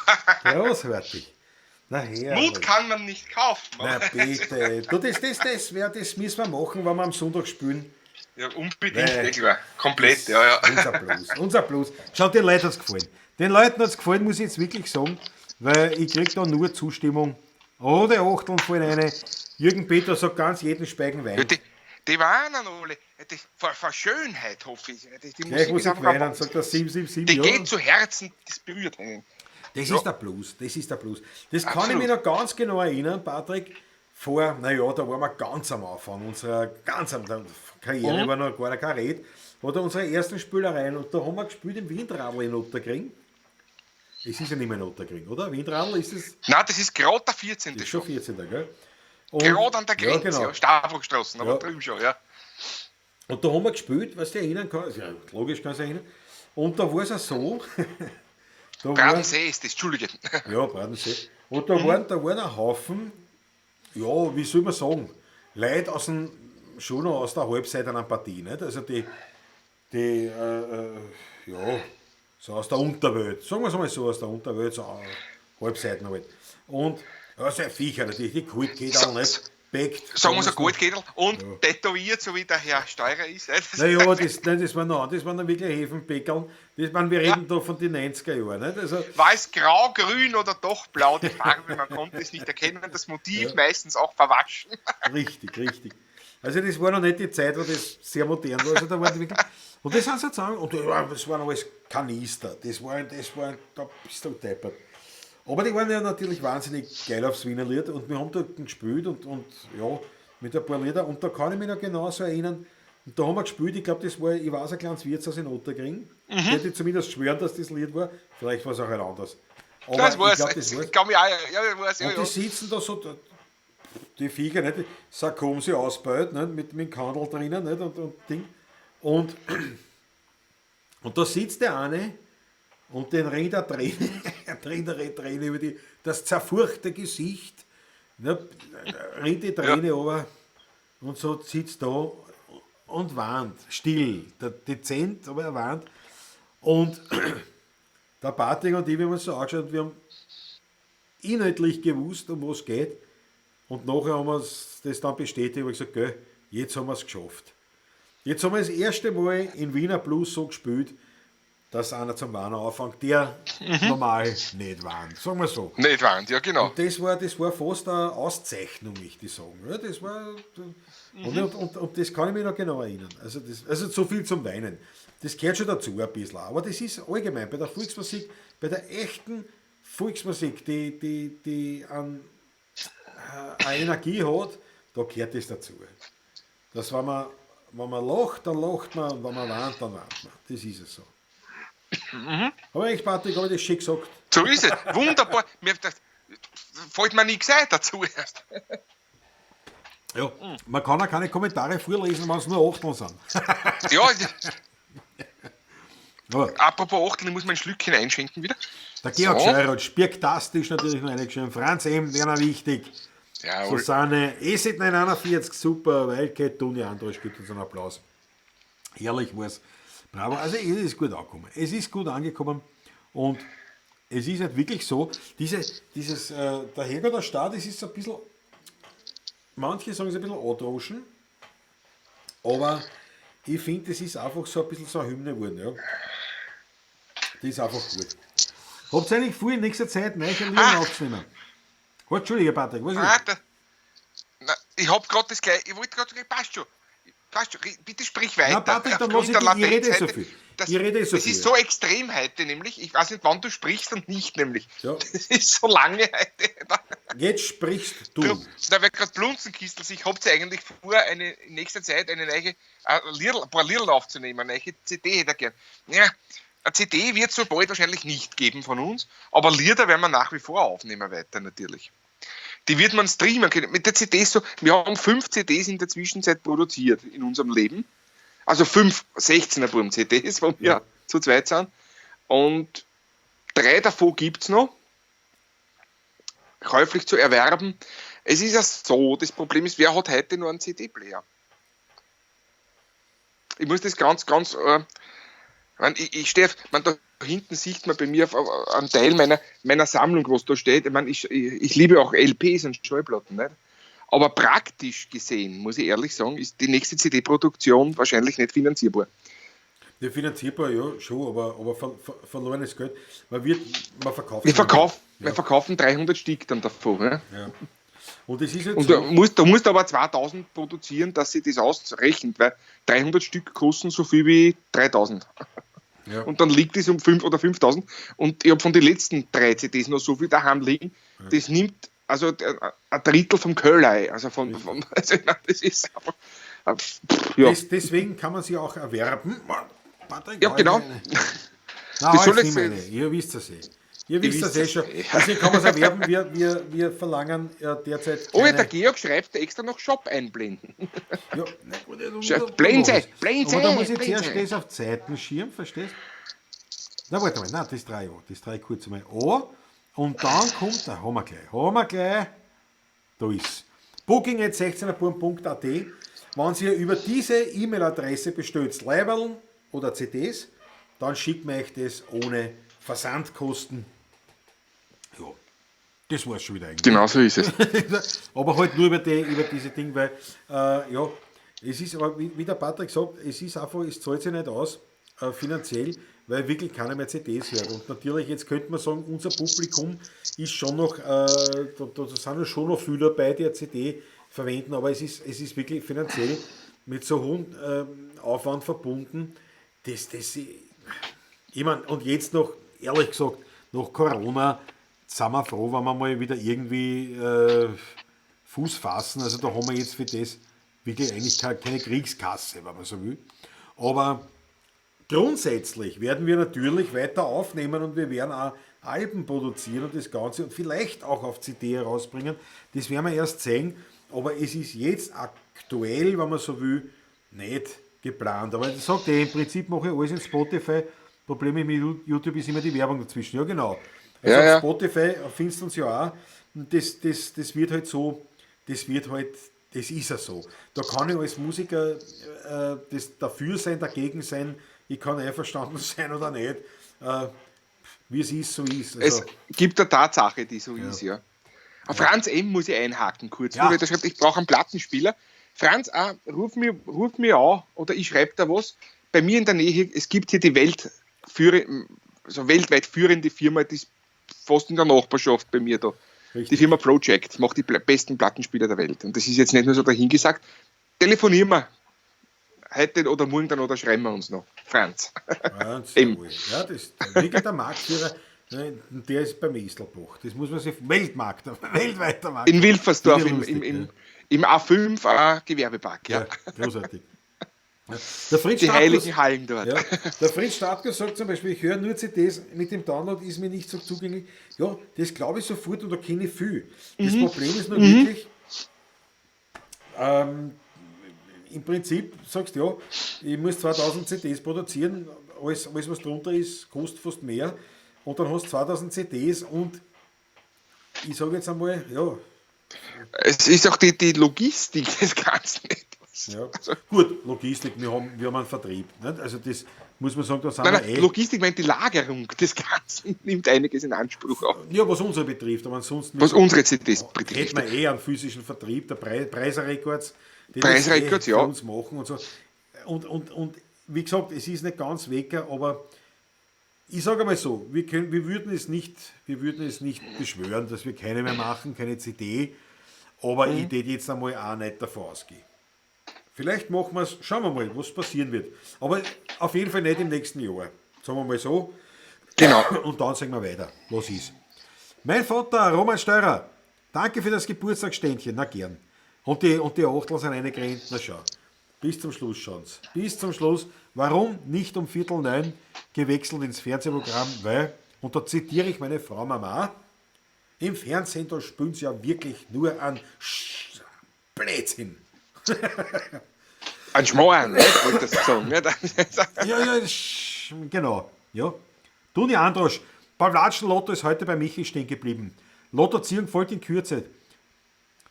Großartig. Na herrlich. Mut kann man nicht kaufen. Na bitte. Du, das müssen wir machen, wenn wir am Sonntag spielen. Ja, unbedingt, Weil- klar. Komplett, ja, ja. Unser Blues. Unser Blues. Schau, den Leuten hat es gefallen. Den Leuten hat es gefallen, muss ich jetzt wirklich sagen, weil ich krieg da nur Zustimmung. Oder Achteln fallen rein. Jürgen Peter sagt ganz jeden Speigen Ja, Wein. die waren alle, vor Schönheit hoffe ich. Die Gleich muss ist ich einfach weinen, sagt er 777, die ja. geht zu Herzen, das berührt einen. Das Ja. ist der Blues, das ist der Blues. Das kann Absolut. ich mich noch ganz genau erinnern, Patrick. Da waren wir ganz am Anfang unserer Karriere, war noch gar keine Rede, war da unsere ersten Spielereien und da haben wir gespielt im Windradl in Otterkring. Es ist ja nicht mehr in Otterkring, oder? Windradl ist es, Nein, das ist gerade der 14. das ist schon schon. 14. Gell? Und, Gerade an der Grenze, Ja, genau. ja, Stabrockstraßen, aber Ja. drüben schon, ja. Und da haben wir gespielt, was du erinnern kannst. Ja, logisch kannst du erinnern. Und da war es ja so. da war, Bradensee ist das, Entschuldige. Ja, Bradensee. Und da waren ein Haufen, ja, wie soll man sagen, Leute schon noch aus der Halbzeit einer Partie. Nicht? Also ja, so aus der Unterwelt. Sagen wir es mal so, aus der Unterwelt, so Halbseiten halt. Und ja, so ein Viecher natürlich, die Kult geht auch nicht. Backt. Sagen wir so Goldgedel und tätowiert, so wie der Herr Steurer ist. Naja, das waren dann wirklich Hefenbäckeln. Wir reden da von den 90er Jahren. Nicht? Also, Weiß, grau, grün oder doch blau, die Farbe, man konnte es nicht erkennen, das Motiv meistens auch verwaschen. richtig. Also das war noch nicht die Zeit, wo das sehr modern war. Also da waren die wirklich, und das haben sie jetzt sagen, und das waren alles Kanister. Das war, da bist du deppert. Aber die waren ja natürlich wahnsinnig geil aufs Wiener Lied und wir haben dort gespielt und ja, mit ein paar Lieder. Und da kann ich mich noch genauso erinnern, und da haben wir gespielt, ich glaube, das war, ich weiß, ein kleines Wirtshaus in Otterkring. Ich hätte zumindest schwören, dass das Lied war. Vielleicht war es auch ein anderes. Aber Das war's. ich glaube, das war's. Kann mich auch, ja, das war's, ja, Und ja. die sitzen da so, die Viecher, nicht? Sarkosi ausbeut, nicht? Mit dem Kandel drinnen, nicht? Und Ding. Und da sitzt der eine und den rennt er Träne, Träne über das zerfurchte Gesicht, ne? Rennt die Träne runter und so sitzt da und warnt, still, dezent, aber er warnt. Und der Patrick und ich, wir haben uns so angeschaut, wir haben inhaltlich gewusst, um was es geht. Und nachher haben wir das dann bestätigt und gesagt, gell, jetzt haben wir es geschafft. Jetzt haben wir das erste Mal in Wiener Blues so gespielt, dass einer zum Warnen anfängt, der normal nicht warnt. Sagen wir so. Nicht warnt, ja genau. Und das war fast eine Auszeichnung, möchte ich sagen. Ja, das war, und das kann ich mich noch genau erinnern. Also so viel zum Weinen. Das gehört schon dazu ein bisschen. Aber das ist allgemein bei der Volksmusik, bei der echten Volksmusik, die eine Energie hat, da gehört das dazu. Dass wenn man lacht, dann lacht man, und wenn man warnt, dann warnt man. Das ist es so. Aber ich, Patrick, habe ich das schon gesagt. So ist es. Wunderbar. Das fällt mir nichts ein dazu erst. Ja, man kann auch keine Kommentare vorlesen, wenn es nur Achteln sind. Ja, Aber apropos Achteln, ich muss mein Schlückchen einschenken wieder. der Georg So. Scheirat, spirktastisch natürlich noch reingeschrieben. Franz M., Werner Wichtig. Jawohl. Susanne, ESET941, super, Wildcat, Toni Androsch, gibt uns einen Applaus. Herrlich war's. Bravo, also es ist gut angekommen. Es ist gut angekommen und es ist halt wirklich so, der Herrgott Staat, das ist ein bisschen, manche sagen es ein bisschen androschen, aber ich finde, das ist einfach so ein bisschen so eine Hymne geworden, ja. Die ist einfach gut. Habt ihr eigentlich vor, in nächster Zeit neue Lieder aufzunehmen? Halt, Entschuldige, Patrick, was ist? Ich hab gerade das gleiche, ich wollte gerade sagen, passt schon, bitte sprich weiter. Na, Patrick, dann lass Aufgrund ich der ich rede so Latenz viel. Das, Ich rede so das viel. ist so extrem heute nämlich, ich weiß nicht, wann du sprichst und nicht nämlich. Ja. Das ist so lange heute. Jetzt sprichst du. Da wird gerade Blunzenkistel, ich habe ja eigentlich vor, in nächster Zeit eine neue, ein paar Lieder aufzunehmen, eine neue CD hätte ich gern. Ja, eine CD wird es so bald wahrscheinlich nicht geben von uns, aber Lieder werden wir nach wie vor aufnehmen weiter natürlich. Die wird man streamen können. Mit der CD so, wir haben 5 CDs in der Zwischenzeit produziert in unserem Leben. Also 5 16er CDs, wo wir zu zweit sind. Und 3 davon gibt es noch. Käuflich zu erwerben. Es ist ja so, das Problem ist, wer hat heute nur einen CD-Player? Ich muss das ganz, ich stehe, da hinten sieht man bei mir einen Teil meiner Sammlung, was da steht. Ich liebe auch LPs und Schallplatten, nicht? Aber praktisch gesehen, muss ich ehrlich sagen, ist die nächste CD-Produktion wahrscheinlich nicht finanzierbar. Ja, finanzierbar, ja, schon, aber verlorenes Geld. Man verkauft. Wir verkaufen 300 Stück dann davon. Ja? Ja. Und das ist jetzt Und so, du musst aber 2000 produzieren, dass sich das ausrechnet, weil 300 Stück kosten so viel wie 3000. ja. Und dann liegt es um 5 oder 5000. Und ich habe von den letzten 3 CDs noch so viel daheim liegen, das nimmt also ein Drittel vom Köllei. Also das ist einfach. Ja. Deswegen kann man sie auch erwerben. Patrick, Ja, genau. Na, Das soll jetzt jetzt- nicht mehr. Ihr wisst das eh. Ihr wisst das wisst eh das schon. eh. Deswegen kann man es erwerben. Wir verlangen derzeit Oh, keine... der Georg schreibt extra noch Shop einblenden. Ja, na gut, Blende, aber da muss ich Blende. zuerst das auf Zeitenschirm, verstehst? Na, warte mal, nein, das 3 an. Das 3 kurz einmal an. Und dann kommt, da haben wir gleich. Da ist booking@16erburm.at. Wenn Sie über diese E-Mail-Adresse bestellt, Leiberln oder CDs, dann schickt man euch das ohne Versandkosten. Ja, das war's schon wieder eigentlich. Genau so ist es. Aber halt nur über diese Dinge, weil, ja, es ist, aber wie der Patrick sagt, es ist einfach, es zahlt sich nicht aus, finanziell, weil wirklich keiner mehr CDs hört. Und natürlich, jetzt könnte man sagen, unser Publikum ist schon noch, da sind schon noch viele dabei, die eine CD verwenden, aber es ist wirklich finanziell mit so hohem Aufwand verbunden, ich meine, und jetzt noch, ehrlich gesagt, nach Corona sind wir froh, wenn wir mal wieder irgendwie Fuß fassen. Also da haben wir jetzt für das wirklich eigentlich keine Kriegskasse, wenn man so will. Aber grundsätzlich werden wir natürlich weiter aufnehmen und wir werden auch Alben produzieren und das Ganze und vielleicht auch auf CD herausbringen. Das werden wir erst sehen, aber es ist jetzt aktuell, wenn man so will, nicht geplant. Aber ich sage dir, im Prinzip mache ich alles in Spotify. Problem mit YouTube ist immer die Werbung dazwischen. Ja, genau. Also Ja, auf ja. Spotify findest du uns ja auch. Und das wird halt so, das ist ja so. Da kann ich als Musiker das dafür sein, dagegen sein. Ich kann einverstanden sein oder nicht. Wie es ist, so ist. Also, Es gibt eine Tatsache, die so ist, ja. Auf Franz M. muss ich einhaken kurz. Ja. Nur, weil der schreibt, ich brauche einen Plattenspieler. Franz ruf mir an oder ich schreibe da was. Bei mir in der Nähe, es gibt hier die weltweit führende Firma, die ist fast in der Nachbarschaft bei mir da. Richtig. Die Firma Project macht die besten Plattenspieler der Welt. Und das ist jetzt nicht nur so dahingesagt. Telefonieren wir heute oder morgen dann oder schreiben wir uns noch. Franz. Eben. Ja, das wirklich der Marktführer, ne, der ist beim Estelbach. Das muss man sich weltweiter Markt. In Wilfersdorf, Ja. im A5 Gewerbepark. Ja. Ja, großartig. Ja. Der Fritz Die Starkus, heiligen Hallen dort. ja, der Fritz Starkus sagt zum Beispiel, ich höre nur CDs, mit dem Download ist mir nicht so zugänglich. Ja, das glaube ich sofort und da kenne ich viel. Das Problem ist nur wirklich, im Prinzip sagst du, ja, ich muss 2000 CDs produzieren, alles was drunter ist, kostet fast mehr und dann hast du 2000 CDs und ich sage jetzt einmal, ja, Es ist auch die Logistik des Ganzen etwas. ja. Gut, Logistik, wir haben einen Vertrieb. Nicht? Also das muss man sagen, da sind Nein, wir Logistik meint die Lagerung des Ganzen, nimmt einiges in Anspruch auf. Ja, was unsere betrifft, aber ansonsten Was unsere CDs hätten betrifft. wir einen physischen Vertrieb, der Preiser-Records, die Preiser-Records, für ja. uns machen und so. Und wie gesagt, es ist nicht ganz weg, aber ich sage einmal so, wir würden es nicht beschwören, dass wir keine mehr machen, keine CD, aber ich würde jetzt einmal auch nicht davon ausgehen. Vielleicht machen wir es, schauen wir mal, was passieren wird. Aber auf jeden Fall nicht im nächsten Jahr. Sagen wir mal so. Genau. Und dann sagen wir weiter, was ist. Mein Vater, Roman Steurer, danke für das Geburtstagsständchen, na gern. Und die Achtel sind reingerannt, na schau. Bis zum Schluss schaut's. Bis zum Schluss. Warum nicht um 8:45 gewechselt ins Fernsehprogramm? Weil, und da zitiere ich meine Frau Mama, im Fernsehen, da spielen sie ja wirklich nur an Blödsinn. Ein Schmarrn, wollte ich sagen. Ja, genau. Ja. Toni Androsch, Pawlatschen Lotto ist heute bei Michi stehen geblieben. Lottoziehung folgt in Kürze.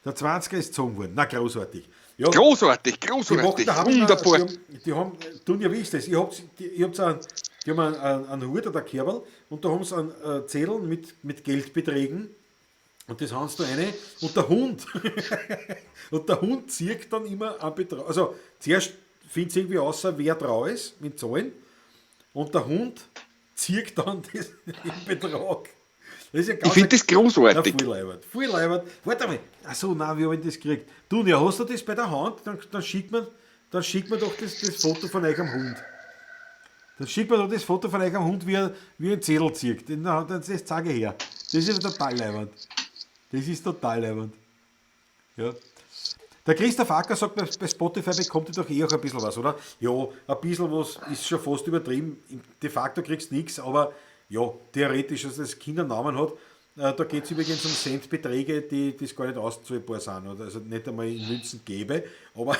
Der 20er ist gezogen worden. Na, großartig. Ja, Großartig, die machen, wunderbar. die haben, tun ja, wie ist das? Die haben einen Hut oder Kerbel und da haben sie einen Zettel mit Geldbeträgen und das haben sie da rein und der Hund und der Hund zieht dann immer einen Betrag. Also zuerst findet es irgendwie aus, wer drauf ist mit Zahlen und der Hund zieht dann den Betrag. Das ist ja ganz Ich finde das großartig. Voll leibend. Warte mal. Achso, nein, wie habe ich das gekriegt? Du, ja, hast du das bei der Hand? Dann schickt man doch das Foto von eurem Hund. Dann schickt man doch das Foto von eurem Hund, wie er einen Zettel zieht. Das zeige ich her. Das ist ja total leibend. Das ist total leibend. Ja. Der Christoph Acker sagt, bei Spotify bekommt ihr doch auch ein bisschen was, oder? Ja, ein bisschen was ist schon fast übertrieben. De facto kriegst du nichts, aber ja, theoretisch, dass das Kindernamen hat, da geht es übrigens um Centbeträge, die das gar nicht auszahlbar sind, oder? Also nicht einmal in Münzen gäbe, aber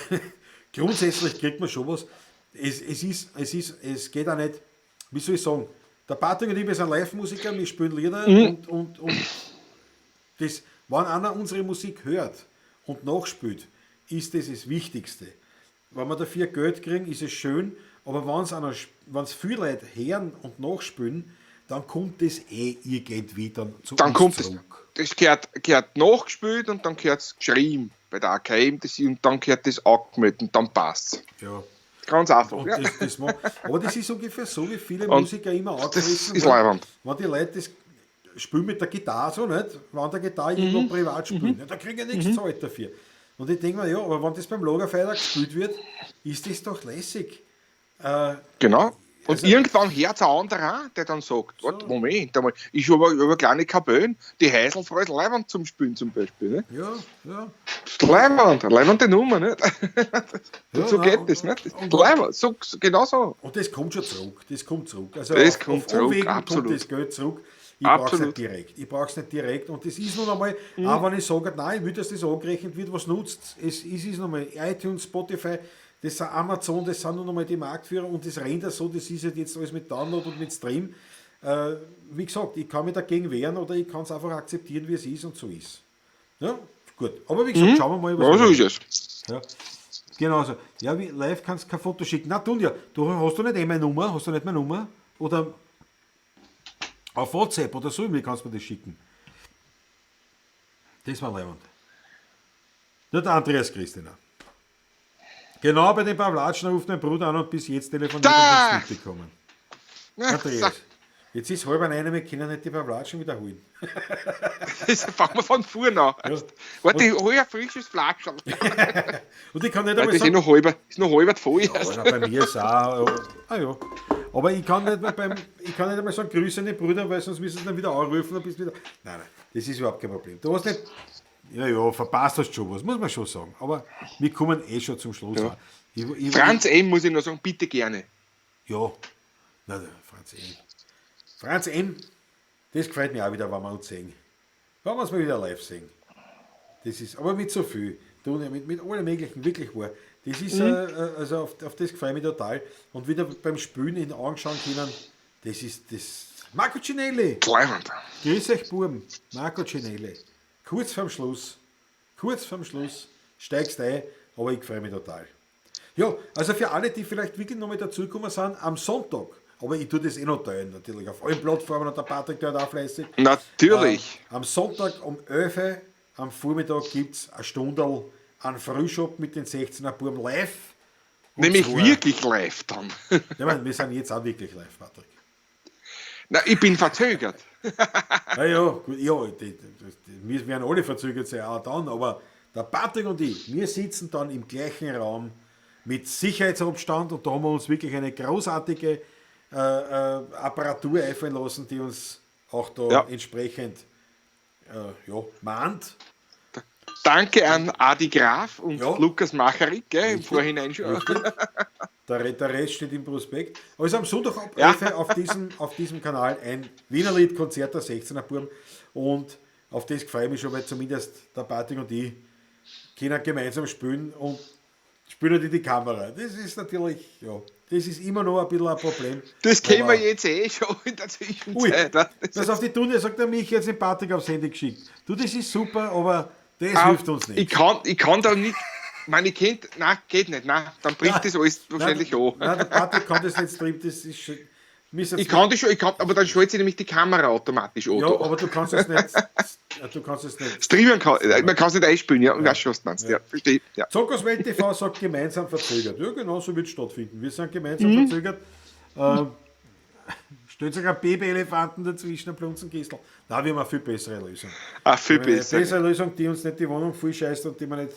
grundsätzlich kriegt man schon was. Es geht auch nicht, wie soll ich sagen, der Patrick und ich, wir sind Live-Musiker, wir spielen Lieder und das, wenn einer unsere Musik hört und nachspielt, ist das Wichtigste. Wenn wir dafür Geld kriegen, ist es schön, aber wenn es viele Leute hören und nachspielen, dann kommt das irgendwie dann zu Dann uns kommt zurück. das gehört nachgespielt und dann gehört es geschrieben bei der AKM und dann gehört das angemeldet und dann passt es. Ja. Ganz einfach. Und Ja. aber das ist ungefähr so, wie viele Und Musiker immer das angerissen ist werden, leibend. wenn die Leute das spielen mit der Gitarre so, nicht? Wenn der Gitarre irgendwo privat spielen, ja, da kriegen ja nichts Zeit dafür. Und ich denke mir, ja, aber wenn das beim Lagerfeuer gespielt wird, ist das doch lässig. Genau. Und Also- irgendwann hört ein anderer an, der dann sagt, warte, Moment einmal, ich habe über kleine Kapellen, die Häusl freut Leibwand zum Spielen zum Beispiel. Ne? Ja. Leibwand Nummer, nicht? Ja, So nein, geht das, nicht? und- Leibwand, genau so. Und das kommt schon zurück. Das kommt zurück. Also Das auf, kommt auf zurück, Umwegen absolut. kommt das Geld zurück. Ich brauche es nicht Absolut. direkt. Ich brauche es nicht direkt. Und das ist nun einmal, auch wenn ich sage, nein, ich will, dass das angerechnet wird, was nutzt es? Es ist nun einmal iTunes, Spotify, das sind Amazon, das sind nun einmal die Marktführer und das rennt ja so, das ist halt jetzt alles mit Download und mit Stream. Wie gesagt, ich kann mich dagegen wehren oder ich kann es einfach akzeptieren, wie es ist und so ist. Ja, gut. Aber wie gesagt, schauen wir mal, Ja, so wir- ist es. ja. Genau so. Ja, wie live kannst du kein Foto schicken. Na, tun ja. Du hast du nicht meine Nummer? Hast du nicht meine Nummer? Oder auf WhatsApp oder so, wie kannst du mir das schicken? Das war leibend. Nur der Andreas Christina. Genau bei den Pawlatschen ruft mein Bruder an und bis jetzt telefoniert und Da! nichts mitbekommen. Andreas, jetzt ist halb eine, wir können nicht die Pavlatschen wiederholen. Fangen wir von vorne an. Ja. Warte, ich hole ein frisches Flaschel. Und ich kann nicht Das einmal ist sagen, noch halb voll. ja, bei mir ist auch, ja. Aber ich kann nicht einmal sagen, grüße nicht Brüder, weil sonst müssen sie dann wieder anrufen und bist wieder. Nein, das ist überhaupt kein Problem. Du hast nicht, ja, verpasst hast schon was, muss man schon sagen. Aber wir kommen eh schon zum Schluss. Ja. Ich, Franz M. muss ich noch sagen, bitte gerne. Ja, na, Franz M. Franz M., das gefällt mir auch wieder, wenn wir uns sehen. Wenn wir uns mal wieder live sehen. Das ist, aber mit so viel. Mit allen möglichen, wirklich wahr. Das ist, also auf das gefällt mich total. Und wieder beim Spielen in den Augen schauen können, das ist das. Marco Cinelli! Bleibend. Grüß euch, Buben. Marco Cinelli. Kurz vorm Schluss steigst ein, aber ich freue mich total. Ja, also für alle, die vielleicht wirklich noch mal dazugekommen sind, am Sonntag, aber ich tue das eh noch teilen, natürlich auf allen Plattformen, und der Patrick tut auch fleißig. Natürlich. Am Sonntag um 11 Uhr am Vormittag gibt es eine Stunde an Frühshop mit den 16er Buben live. Und Nämlich zwar- wirklich live dann. Ja, meine, wir sind jetzt auch wirklich live, Patrick. Na, ich bin verzögert. Ja, gut, ja, wir werden alle verzögert sein, auch dann, aber der Patrick und ich, wir sitzen dann im gleichen Raum mit Sicherheitsabstand und da haben wir uns wirklich eine großartige Apparatur einfallen lassen, die uns auch da entsprechend mahnt. Danke an Adi Graf und Ja. Lukas Macharik, gell, im Vorhinein schon. Der Rest steht im Prospekt. Also am Sonntag ab Ja. 11 Uhr auf diesem Kanal ein Wienerlied-Konzert der 16er Buben. Und auf das freue ich mich schon, weil zumindest der Patrick und ich können gemeinsam spielen und spielen in die Kamera. Das ist natürlich, ja, das ist immer noch ein bisschen ein Problem. Das kennen Aber- wir jetzt eh schon in der Ui, Zwischenzeit. Ne? das auf die Tunde sagt der mich jetzt den Patrick aufs Handy geschickt. Du, das ist super, aber das Ah, hilft uns nicht. Ich kann da nicht. Meine Kind, nein, geht nicht, nein, dann bricht das alles wahrscheinlich an. Nein, der Patrick kann das nicht streamen, das ist schon. Ich kann das schon, aber dann schaltet sich nämlich die Kamera automatisch an. Ja, da. aber du kannst es nicht. Du kannst es nicht. Streamen kann, man kann es nicht einspielen, ja, weißt schon, was du meinst. Ja, verstehe. Ja. Zockers-Welt TV sagt gemeinsam verzögert. Ja, genau so wird es stattfinden. Wir sind gemeinsam verzögert. Stellt sich ein Baby-Elefanten dazwischen, ein Plunzenkistel. Nein, wir haben eine viel bessere Lösung. Viel Wir haben eine besser. bessere Lösung, die uns nicht die Wohnung voll scheißt und die wir nicht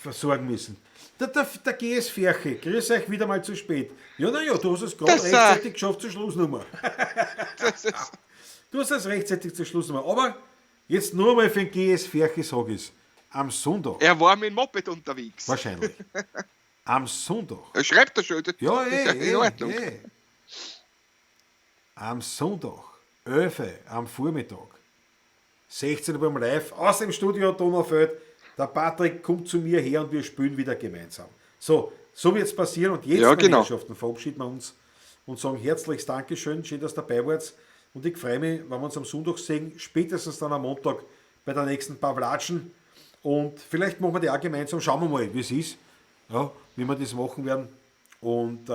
versorgen müssen. Der GS Ferche, grüß euch wieder mal zu spät. Ja, naja, du hast es gerade Das, rechtzeitig geschafft zur Schlussnummer. Du hast es rechtzeitig zur Schlussnummer. Aber jetzt nur mal für den GS Ferche sage ich es. Am Sonntag, Er war mit dem Moped unterwegs. wahrscheinlich. Am Sonntag. Er schreibt das schon. Das Ja, ist ja in Ordnung. Am Sonntag, 11 Uhr am Vormittag, 16 Uhr beim Live, aus dem Studio Donaufeld. Der Patrick kommt zu mir her und wir spielen wieder gemeinsam. So wird es passieren und jetzt, Ja, meine genau. Herrschaften, verabschieden wir uns und sagen herzliches Dankeschön, schön, dass ihr dabei wart. Und ich freue mich, wenn wir uns am Sonntag sehen, spätestens dann am Montag bei der nächsten Pavlatschen. Und vielleicht machen wir die auch gemeinsam, schauen wir mal, wie es ist, ja, wie wir das machen werden. Und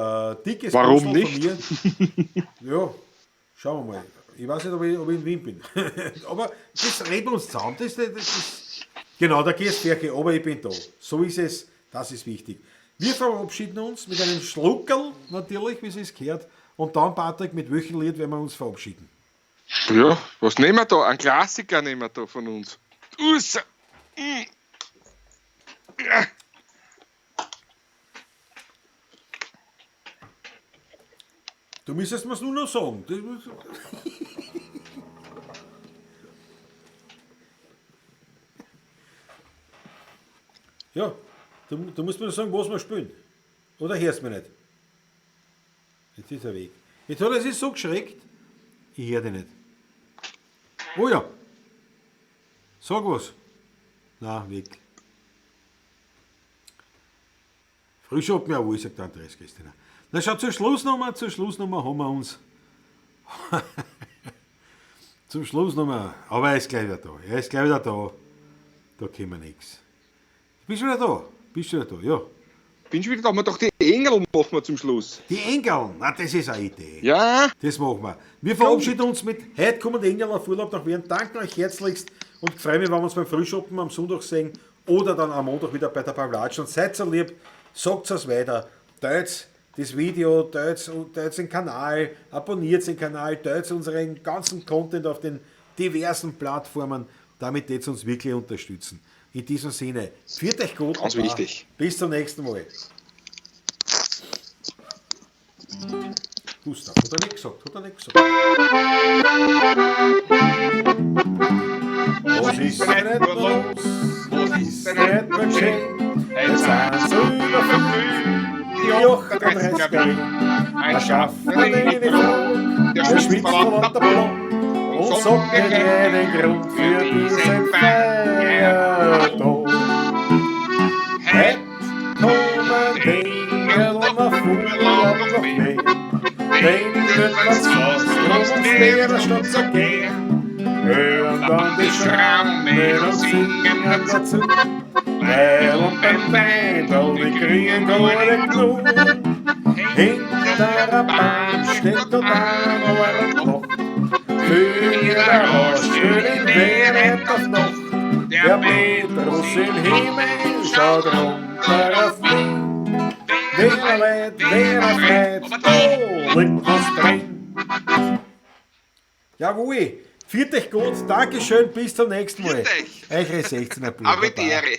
dickes Warum Busserl nicht? von mir. Ja, schauen wir mal. Ich weiß nicht, ob ich in Wien bin. Aber das reden wir uns zusammen. Genau, da geht es Ferche, aber ich bin da. So ist es, das ist wichtig. Wir verabschieden uns mit einem Schluckerl, natürlich, wie es sich gehört. Und dann, Patrick, mit welchem Lied werden wir uns verabschieden? Ja, was nehmen wir da? Ein Klassiker nehmen wir da von uns. Ussa. Ja. Du müsstest mir es nur noch sagen. Ja, du musst mir nur sagen, was wir spielen. Oder hörst du mich nicht? Jetzt ist er weg. Jetzt hat er sich so geschreckt, ich höre dich nicht. Oh ja. Sag was. Na, weg. Frühschoppen, jawohl, sagt der Andreas Christina. Na schau, zur Schlussnummer haben wir uns. Zum Schlussnummer. Aber er ist gleich wieder da. Da können wir nichts. Bist du wieder da? Ja. Bin schon wieder da, wir doch die Engel machen wir zum Schluss. Die Engel, na, das ist eine Idee. Ja, Das machen wir. Wir verabschieden uns mit heute kommen die Engel auf Urlaub nach Wien. Danke euch herzlichst und freue mich, wenn wir uns beim Frühschoppen am Sonntag sehen oder dann am Montag wieder bei der Pavlatsch. Und seid so lieb, sagt es weiter, teilt das Video, teilt den Kanal, abonniert den Kanal, teilt unseren ganzen Content auf den diversen Plattformen. Damit wird es uns wirklich unterstützen. In diesem Sinne, führt euch gut. Ganz wichtig. Bis zum nächsten Mal. Gustav, hat er nicht gesagt, Was ist denn nicht los? Was ist denn nicht mehr geschehen? Jetzt sind so überfüllt, die 38 Geld. Er schafft eine Frau, der schwitzt von der Block und sagt mir den Grund für diesen Feiertag. Heute kommen Engel und auf Urlaub nach Wien. Den wird man's fast und leerer Stadt so gehen. Hören dann die Schrammen und singen dazu. Weil und beim Weindl, die kriegen keine genug. Hinter der Bahn steht dort ein Loch. Für der Rost, für den Wehren auf Nacht. Der Petrus im Himmel schaut runter auf mich. Wer lädt, wer freit, da liegt was drin. Jawohl, führt euch gut, Dankeschön, bis zum nächsten Mal. Führt euch. Eure 16er Blut. Aber die Ehre.